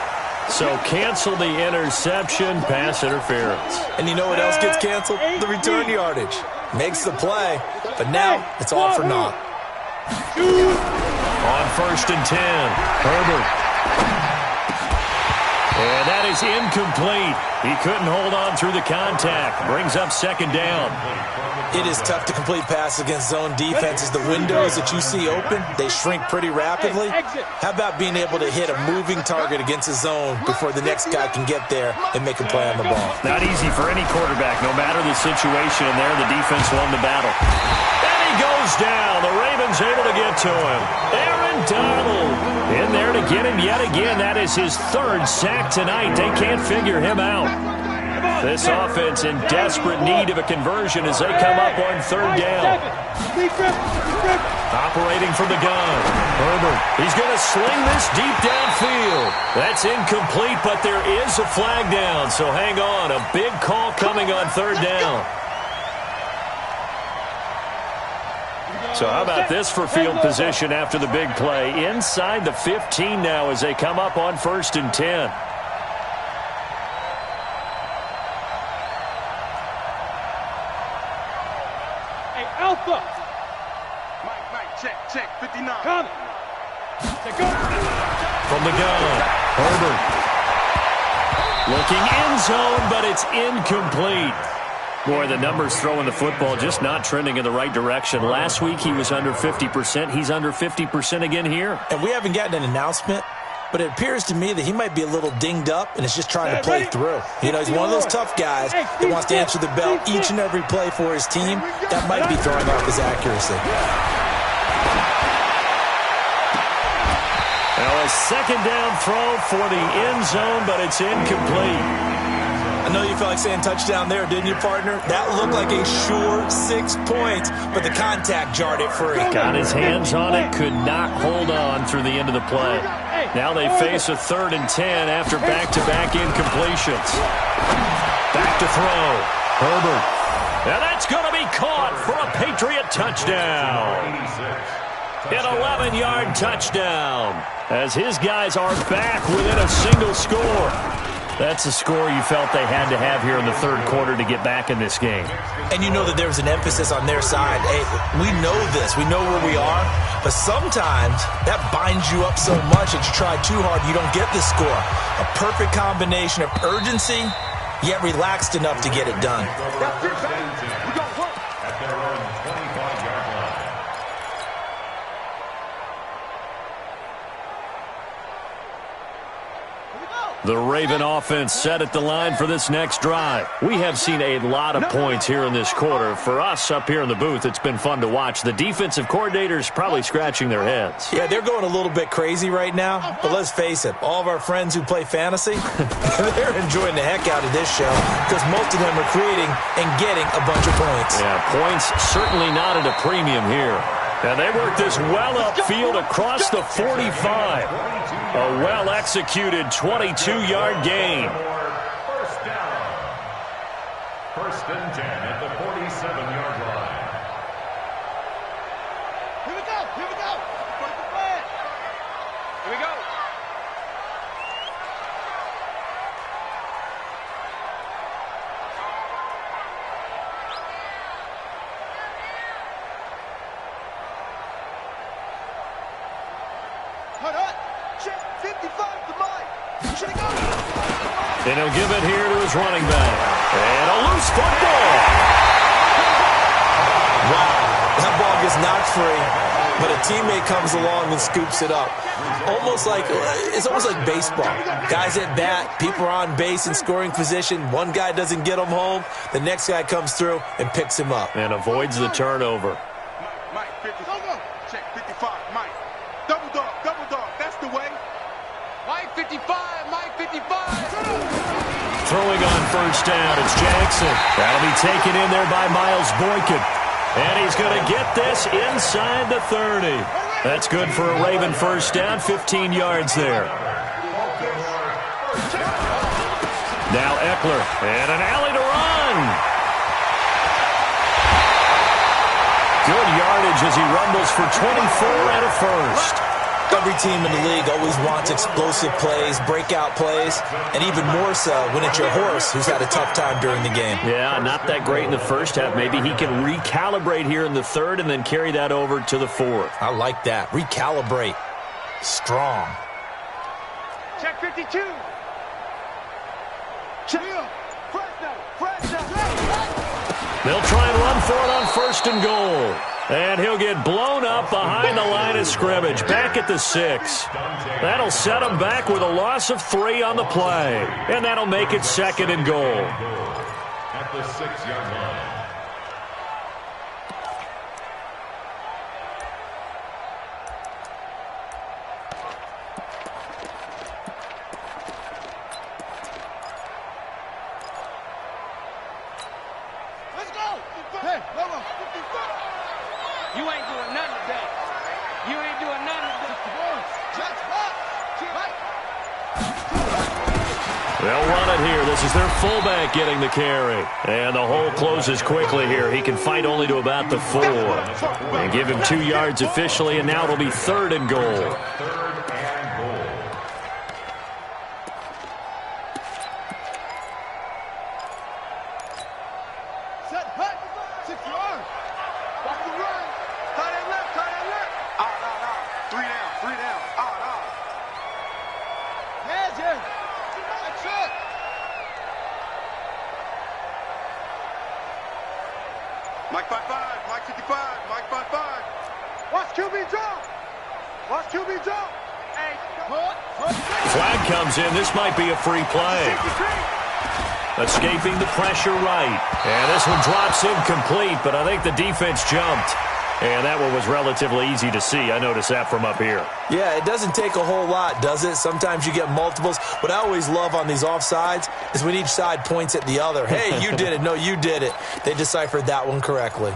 So cancel the interception, pass interference. And you know what else gets canceled? The return yardage. Makes the play, but now it's all for naught. On 1st and 10, Herbert. And that is incomplete. He couldn't hold on through the contact. Brings up 2nd down. It is tough to complete passes against zone defenses. The windows that you see open, they shrink pretty rapidly. How about being able to hit a moving target against a zone before the next guy can get there and make a play on the ball? Not easy for any quarterback, no matter the situation. And there, the defense won the battle. And he goes down. The Ravens able to get to him. Aaron Donald in there to get him yet again. That is his 3rd sack tonight. They can't figure him out. This offense in desperate need of a conversion as they come up on 3rd down. Operating from the gun. Herbert, he's going to sling this deep downfield. That's incomplete, but there is a flag down, so hang on. A big call coming on 3rd down. So how about this for field position after the big play? Inside the 15 now as they come up on 1st and 10. Alpha. Mike, check, 59. Coming. From the gun, Herbert. Looking end zone, but it's incomplete. Boy, the numbers throwing the football just not trending in the right direction. Last week he was under 50%. He's under 50% again here. And we haven't gotten an announcement, but it appears to me that he might be a little dinged up and is just trying to play through. You know, he's one of those tough guys that wants to answer the bell each and every play for his team. That might be throwing off his accuracy. Now a 2nd down throw for the end zone, but it's incomplete. I know you felt like saying touchdown there, didn't you, partner? That looked like a sure 6 points, but the contact jarred it free. Got his hands on it, could not hold on through the end of the play. Now they face a 3rd and 10 after back-to-back incompletions. Back to throw. Herbert. And that's going to be caught for a Patriot touchdown. An 11-yard touchdown as his guys are back within a single score. That's a score you felt they had to have here in the 3rd quarter to get back in this game. And you know that there was an emphasis on their side. Hey, we know this. We know where we are. But sometimes that binds you up so much that you try too hard, you don't get the score. A perfect combination of urgency, yet relaxed enough to get it done. That's it, baby. We got work. At their own 25-yard line. The Raven offense set at the line for this next drive. We have seen a lot of points here in this quarter. For us up here in the booth, it's been fun to watch. The defensive coordinators probably scratching their heads. Yeah, they're going a little bit crazy right now. But let's face it, all of our friends who play fantasy, they're enjoying the heck out of this show because most of them are creating and getting a bunch of points. Yeah, points certainly not at a premium here. And they work this well upfield across the 45. A well-executed 22-yard gain. 1st down. 1st and 10 at the 47-yard line. Here we go. Break the flag. Here we go. Hut. Check, 55 to Mike. Should he go? And he'll give it here to his running back. And a loose football. Wow, that ball gets knocked free, but a teammate comes along and scoops it up. It's almost like baseball. Guys at bat, people are on base in scoring position. One guy doesn't get him home. The next guy comes through and picks him up. And avoids the turnover. Mike, 50. Check, 55, Mike. 55, Mike 55. Throwing on first down, it's Jackson. That'll be taken in there by Miles Boykin. And he's going to get this inside the 30. That's good for a Raven first down, 15 yards there. Now Eckler, and an alley to run. Good yardage as he rumbles for 24 and a first. Every team in the league always wants explosive plays, breakout plays, and even more so when it's your horse who's had a tough time during the game. Yeah, not that great in the first half. Maybe he can recalibrate here in the third and then carry that over to the fourth. I like that. Recalibrate. Strong. Check 52. Check. Fresh now. They'll try and run for it on first and goal. And he'll get blown up behind the line of scrimmage, back at the 6. That'll set him back with a loss of 3 on the play. And that'll make it second and goal. At the 6-yard line. Let's go. Hey, Lobo. You ain't doing nothing today. You ain't doing nothing today. They'll run it here. This is their fullback getting the carry. And the hole closes quickly here. He can fight only to about the 4. And give him 2 yards officially, and now it'll be third and goal. Third and goal. Set, hut. 6 yards. Back to run. Tight end left. Out. 3 down. Out. Hands in. That's it. Mike 55, Mike 55, Mike 55. Watch QB jump. Hey, Flag comes in. This might be a free play. Escaping the pressure right. And this one drops incomplete, but I think the defense jumped. And that one was relatively easy to see. I noticed that from up here. Yeah, it doesn't take a whole lot, does it? Sometimes you get multiples. What I always love on these offsides is when each side points at the other. Hey, you did it. No, you did it. They deciphered that one correctly.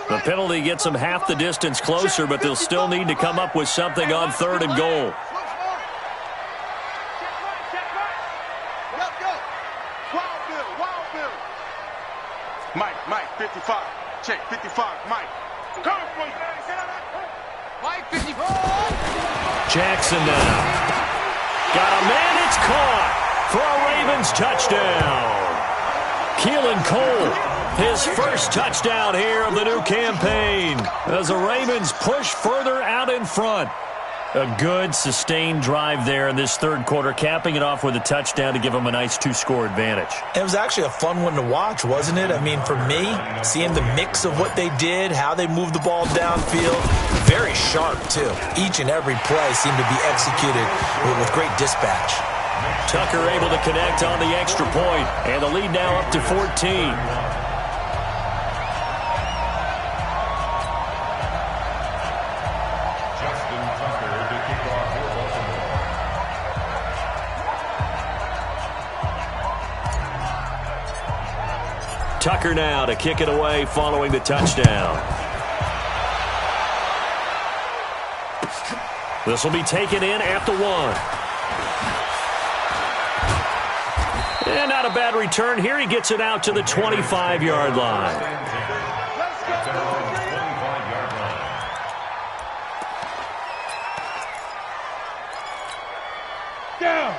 The penalty gets them half the distance closer, but they'll still need to come up with something on third and goal. Mike 55. Check 55. Mike. Come on, Mike 55. Jackson now. Got a man, it's caught for a Ravens touchdown. Keelan Cole, his first touchdown here of the new campaign as the Ravens push further out in front. A good, sustained drive there in this third quarter, capping it off with a touchdown to give them a nice 2-score advantage. It was actually a fun one to watch, wasn't it? I mean, for me, seeing the mix of what they did, how they moved the ball downfield, very sharp, too. Each and every play seemed to be executed with great dispatch. Tucker able to connect on the extra point, and the lead now up to 14. Tucker now to kick it away following the touchdown. This will be taken in at the 1. And not a bad return here. He gets it out to the 25-yard line.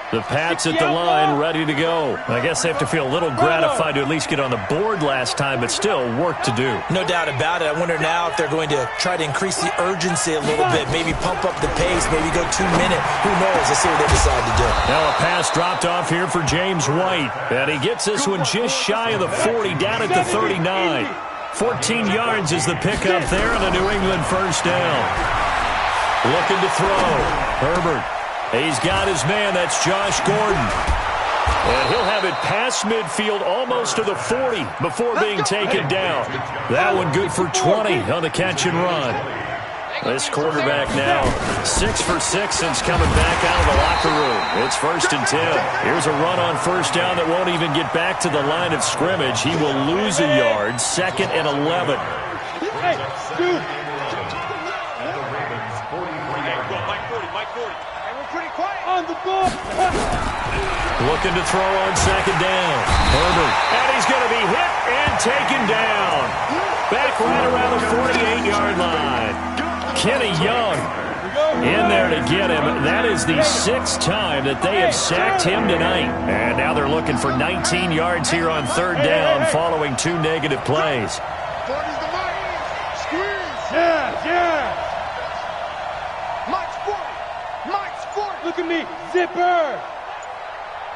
The Pats at the line, ready to go. I guess they have to feel a little gratified to at least get on the board last time, but still work to do. No doubt about it. I wonder now if they're going to try to increase the urgency a little bit, maybe pump up the pace, maybe go 2-minute. Who knows? Let's see what they decide to do. Now a pass dropped off here for James White, and he gets this one just shy of the 40, down at the 39. 14 yards is the pickup there on a New England first down. Looking to throw. Herbert. He's got his man. That's Josh Gordon. And he'll have it past midfield almost to the 40 before being taken down. That one good for 20 on the catch and run. This quarterback now 6 for 6 since coming back out of the locker room. It's 1st and 10. Here's a run on 1st down that won't even get back to the line of scrimmage. He will lose a yard. 2nd and 11. Hey, dude. Mike 40. Hey, we're pretty quiet. On the ball. Looking to throw on 2nd down. Herbert. And he's going to be hit and taken down. Back right around the 48-yard line. Kenny Young in there to get him. That is the 6th time that they have sacked him tonight. And now they're looking for 19 yards here on 3rd down following 2 negative plays. 40's the Mike. Squeeze. Yeah. Mike's 40. Mike's 40. Look at me. Zipper.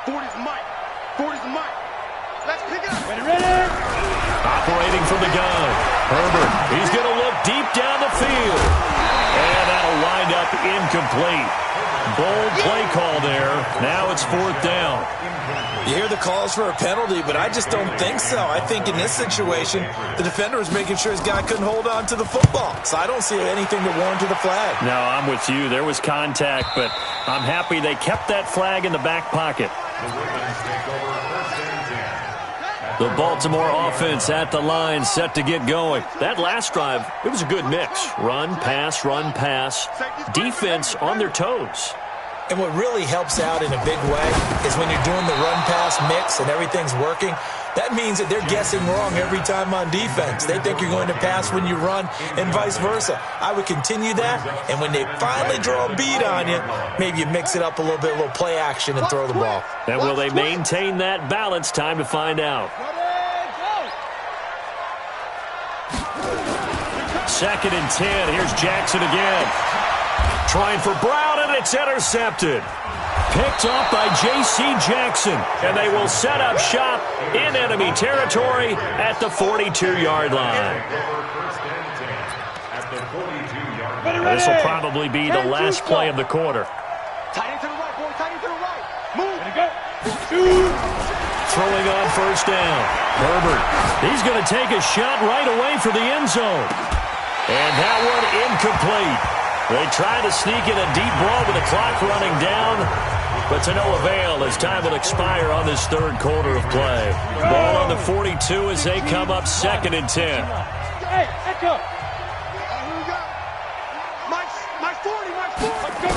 40's the Mike. 40's the Mike. Let's pick it up. Ready. Operating from the gun. Herbert. He's going to look deep down the field. And that'll wind up incomplete. Bold play call there. Now it's 4th down. You hear the calls for a penalty, but I just don't think so. I think in this situation, the defender was making sure his guy couldn't hold on to the football. So I don't see anything to warrant the flag. No, I'm with you. There was contact, but I'm happy they kept that flag in the back pocket. The Baltimore offense at the line, set to get going. That last drive, it was a good mix. Run, pass. Defense on their toes. And what really helps out in a big way is when you're doing the run-pass mix and everything's working, that means that they're guessing wrong every time on defense. They think you're going to pass when you run and vice versa. I would continue that, and when they finally draw a beat on you, maybe you mix it up a little bit, a little play action and throw the ball. And will they maintain that balance? Time to find out. 2nd and 10. Here's Jackson again. Trying for Brown, and it's intercepted. Picked off by J.C. Jackson, and they will set up shop in enemy territory at the 42-yard line. This will probably be the last play of the quarter. Tight end to the right, boy. Tight end to the right. Move. Throwing on 1st down. Herbert. He's going to take a shot right away for the end zone. And that one incomplete. They try to sneak in a deep ball with the clock running down, but to no avail as time will expire on this 3rd quarter of play. Ball on the 42 as they come up 2nd and 10. Hey, Echo. Here we go. Mike's 40. Let's go.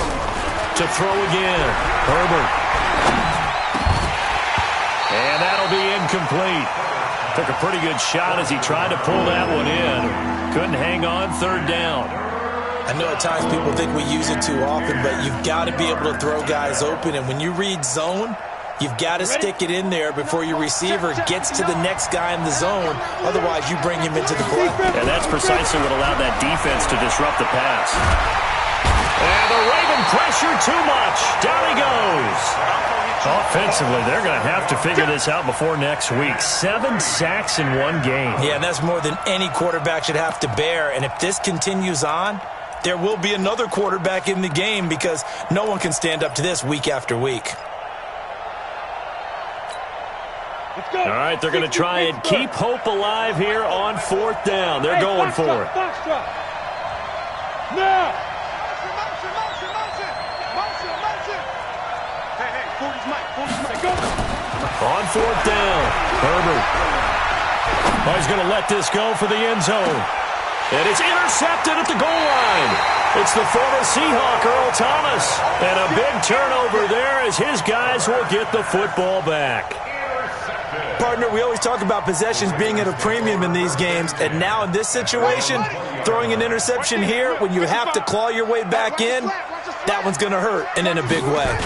To throw again. Herbert. And that'll be incomplete. Took a pretty good shot as he tried to pull that one in. Couldn't hang on 3rd down. I know at times people think we use it too often, but you've got to be able to throw guys open. And when you read zone, you've got to stick it in there before your receiver gets to the next guy in the zone. Otherwise, you bring him into the play. And that's precisely what allowed that defense to disrupt the pass. And the Raven pressure too much. Down he goes. Offensively, they're going to have to figure this out before next week. 7 sacks in one game. Yeah, and that's more than any quarterback should have to bear. And if this continues on, there will be another quarterback in the game because no one can stand up to this week after week. All right, they're going to try and keep hope alive here on 4th down. They're going for it. Now. Hey, 40's Mike. Go. On 4th down, Herbert. Oh, he's going to let this go for the end zone. And it's intercepted at the goal line. It's the former Seahawk, Earl Thomas. And a big turnover there as his guys will get the football back. Partner, we always talk about possessions being at a premium in these games. And now in this situation, throwing an interception here when you have to claw your way back in, that one's going to hurt, and in a big way.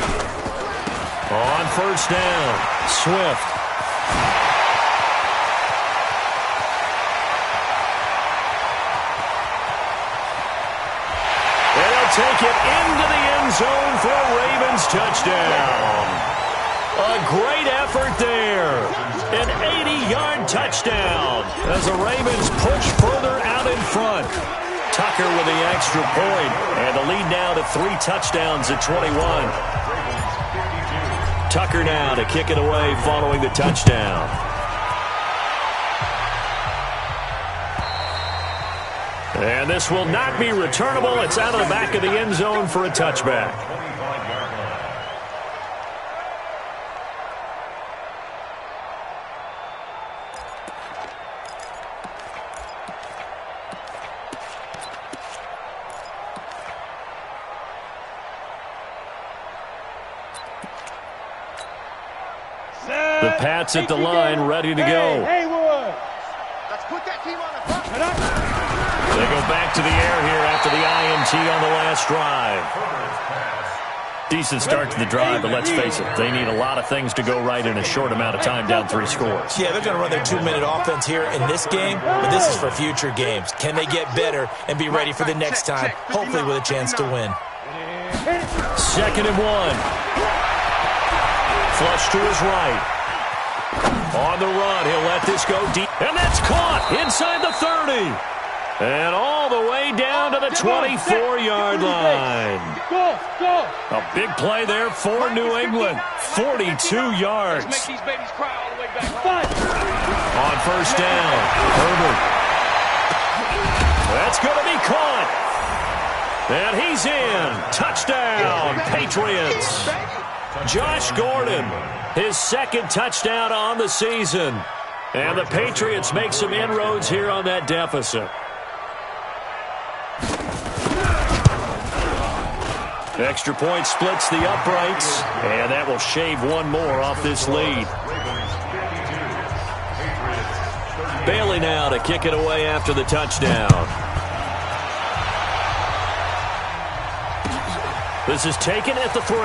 On 1st down, Swift. Take it into the end zone for a Ravens touchdown. A great effort there. An 80-yard touchdown as the Ravens push further out in front. Tucker with the extra point, and the lead now to 3 touchdowns at 21. Tucker now to kick it away following the touchdown. And this will not be returnable. It's out of the back of the end zone for a touchback. The Pats at the line, ready to go. Let's put that team on the clock. They go back to the air here after the INT on the last drive. Decent start to the drive, but let's face it, they need a lot of things to go right in a short amount of time, down 3 scores. Yeah, they're going to run their 2-minute offense here in this game, but this is for future games. Can they get better and be ready for the next time, hopefully with a chance to win? 2nd and 1. Flush to his right. On the run, he'll let this go deep. And that's caught inside the 30. And all the way down to the 24-yard line. A big play there for New England. 42 yards. On first down, Herbert. That's going to be caught. And he's in. Touchdown, Patriots. Josh Gordon, his 2nd touchdown on the season. And the Patriots make some inroads here on that deficit. Extra point splits the uprights, and that will shave one more off this lead. Bailey now to kick it away after the touchdown. This is taken at the 3.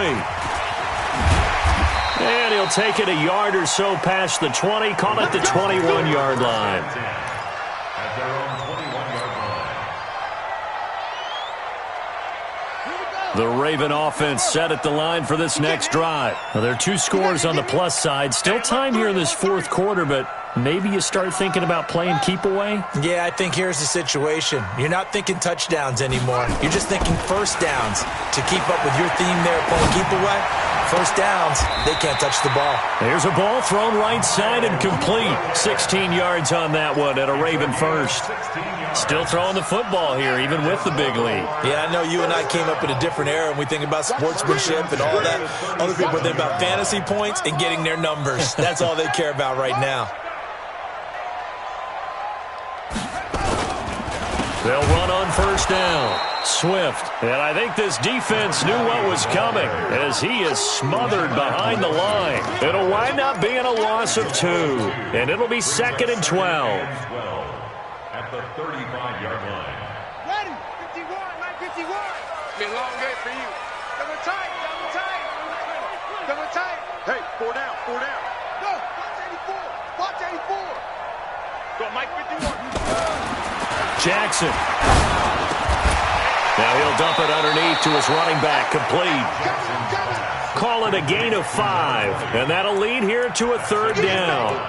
And he'll take it a yard or so past the 20, call it the 21-yard line. At their own 21-yard line. The Raven offense set at the line for this next drive. Well, there are 2 scores on the plus side. Still time here in this 4th quarter, but maybe you start thinking about playing keep away? Yeah, I think here's the situation. You're not thinking touchdowns anymore. You're just thinking first downs. To keep up with your theme there, playing keep away, first downs, they can't touch the ball. There's a ball thrown right side and complete. 16 yards on that one at a Raven first. Still throwing the football here, even with the big lead. Yeah, I know you and I came up in a different era, and we think about sportsmanship and all that. Other people think about fantasy points and getting their numbers. That's all they care about right now. They'll run on first down. Swift. And I think this defense knew what was coming as he is smothered behind the line. It'll wind up being a loss of 2. And it'll be 2nd and 12. At the 35-yard line. Ready? 51, 951. Be a long day for you. Double tight, double tight. Double tight. Hey, 4 down, 4 down. No, watch 84, watch 84. Go, Mike 51. Jackson. Now he'll dump it underneath to his running back, complete. Call it a gain of 5, and that'll lead here to a 3rd down.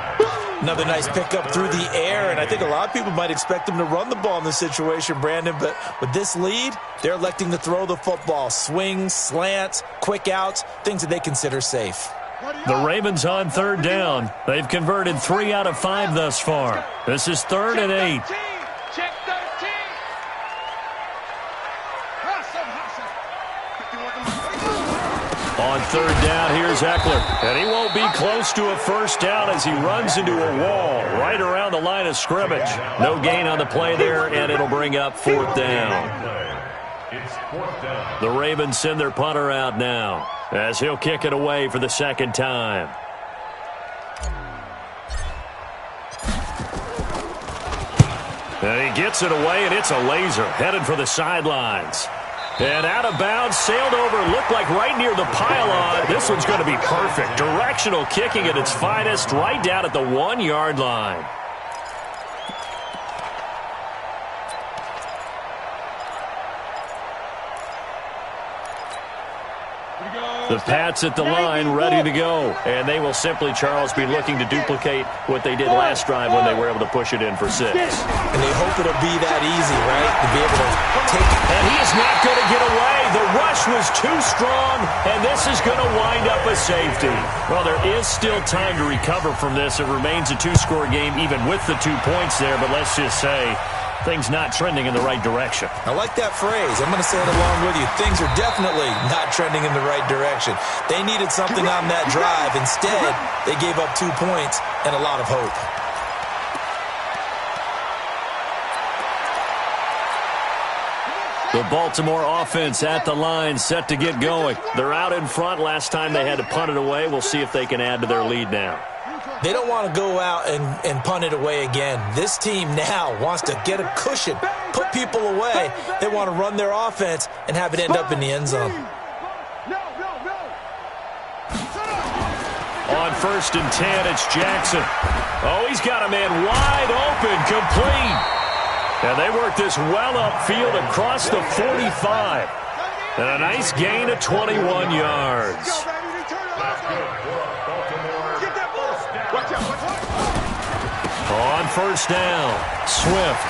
Another nice pickup through the air, and I think a lot of people might expect them to run the ball in this situation, Brandon, but with this lead, they're electing to throw the football. Swings, slants, quick outs, things that they consider safe. The Ravens on 3rd down. They've converted 3 out of 5 thus far. This is 3rd and 8. Check 13. On 3rd down, here's Eckler. And he won't be close to a first down as he runs into a wall right around the line of scrimmage. No gain on the play there, and it'll bring up 4th down. It's 4th down. The Ravens send their punter out now as he'll kick it away for the 2nd time. And he gets it away, and it's a laser headed for the sidelines. And out of bounds, sailed over, looked like right near the pylon. This one's going to be perfect. Directional kicking at its finest, right down at the 1-yard line. The Pats at the line, ready to go. And they will simply, Charles, be looking to duplicate what they did last drive when they were able to push it in for 6. And they hope it'll be that easy, right? To be able to take it. And he is not going to get away. The rush was too strong, and this is going to wind up a safety. Well, there is still time to recover from this. It remains a 2-score game, even with the 2 points there. But let's just say Things not trending in the right direction. I like that phrase. I'm going to say it along with you. Things are definitely not trending in the right direction. They needed something on that drive. Instead, they gave up 2 points and a lot of hope. The Baltimore offense at the line, set to get going. They're out in front. Last time they had to punt it away. We'll see if they can add to their lead now. They don't want to go out and punt it away again. This team now wants to get a cushion, put people away. They want to run their offense and have it end up in the end zone. On 1st and 10, it's Jackson. Oh, he's got a man wide open, complete. And they work this well upfield across the 45. And a nice gain of 21 yards. On 1st down, Swift.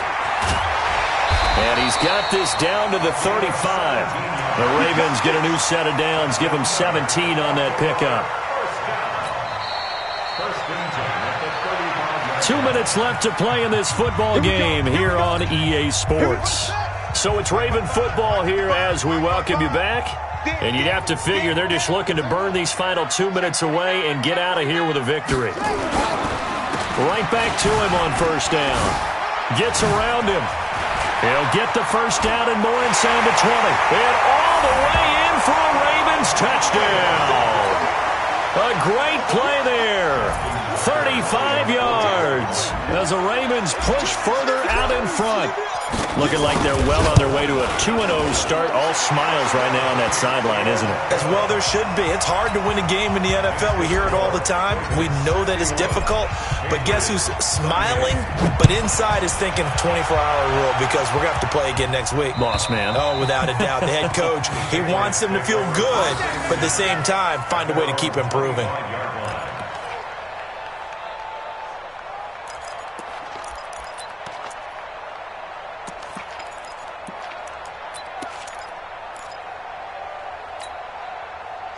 And he's got this down to the 35. The Ravens get a new set of downs, give them 17 on that pickup. 2 minutes left to play in this football game here on EA Sports. So it's Raven football here as we welcome you back. And you'd have to figure they're just looking to burn these final 2 minutes away and get out of here with a victory. Right back to him on 1st down. Gets around him. He'll get the 1st down and more inside the 20. And all the way in for a Ravens touchdown. A great play there. 35 yards as the Ravens push further out in front. Looking like they're well on their way to a 2-0 start. All smiles right now on that sideline, isn't it? As well there should be. It's hard to win a game in the NFL. We hear it all the time. We know that it's difficult. But guess who's smiling? But inside is thinking 24-hour rule because we're going to have to play again next week. Boss man. Oh, without a doubt. The head coach, he wants them to feel good, but at the same time, find a way to keep improving.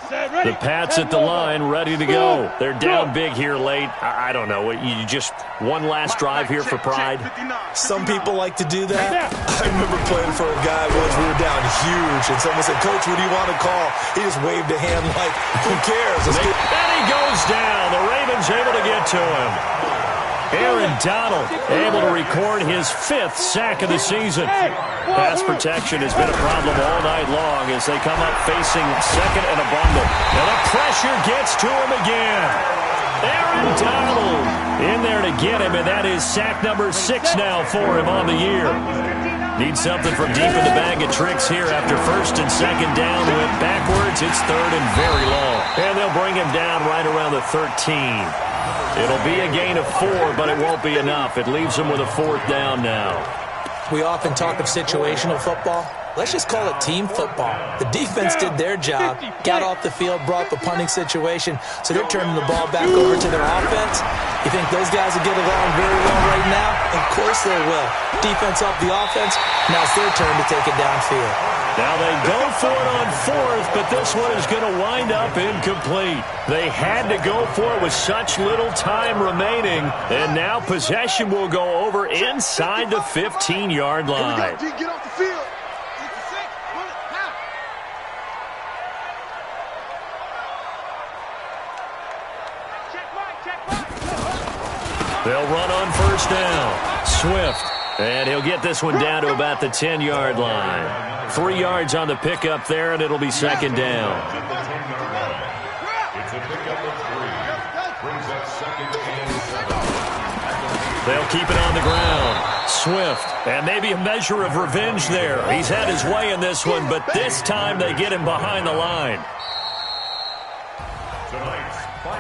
The Pats at the line, ready to go. They're down big here late. I don't know. You just one last drive here for pride? Some people like to do that. I remember playing for a guy once. We were down huge, and someone said, "Coach, what do you want to call?" He just waved a hand like, who cares? And he goes down. The Ravens able to get to him. Aaron Donald able to record his 5th sack of the season. Pass protection has been a problem all night long as they come up facing 2nd and a bundle. And the pressure gets to him again. Aaron Donald in there to get him, and that is sack number 6 now for him on the year. Needs something from deep in the bag of tricks here after 1st and 2nd down. Went backwards. It's 3rd and very long. And they'll bring him down right around the 13. It'll be a gain of 4, but it won't be enough. It leaves him with a 4th down now. We often talk of situational football. Let's just call it team football. The defense did their job, got off the field, brought up a punting situation, so they're turning the ball back over to their offense. You think those guys will get along very well right now? Of course they will. Defense off the offense, now it's their turn to take it downfield. Now they go for it on 4th, but this one is going to wind up incomplete. They had to go for it with such little time remaining, and now possession will go over inside the 15-yard line. Get off the field. They'll run on 1st down. Swift. And he'll get this one down to about the 10-yard line. 3 yards on the pickup there, and it'll be 2nd down. It's a pickup of 3. Brings up 2nd and 7. They'll keep it on the ground. Swift. And maybe a measure of revenge there. He's had his way in this one, but this time they get him behind the line.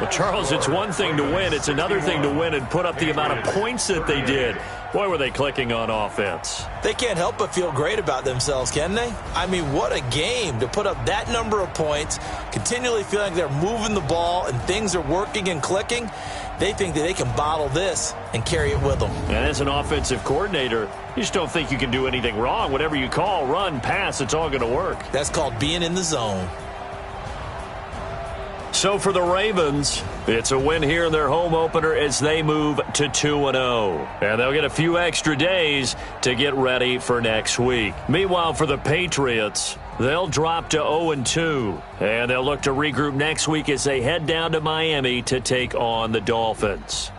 Well, Charles, it's one thing to win. It's another thing to win and put up the amount of points that they did. Boy, were they clicking on offense. They can't help but feel great about themselves, can they? I mean, what a game to put up that number of points, continually feeling like they're moving the ball and things are working and clicking. They think that they can bottle this and carry it with them. And as an offensive coordinator, you just don't think you can do anything wrong. Whatever you call, run, pass, it's all going to work. That's called being in the zone. So for the Ravens, it's a win here in their home opener as they move to 2-0. And they'll get a few extra days to get ready for next week. Meanwhile, for the Patriots, they'll drop to 0-2. And they'll look to regroup next week as they head down to Miami to take on the Dolphins.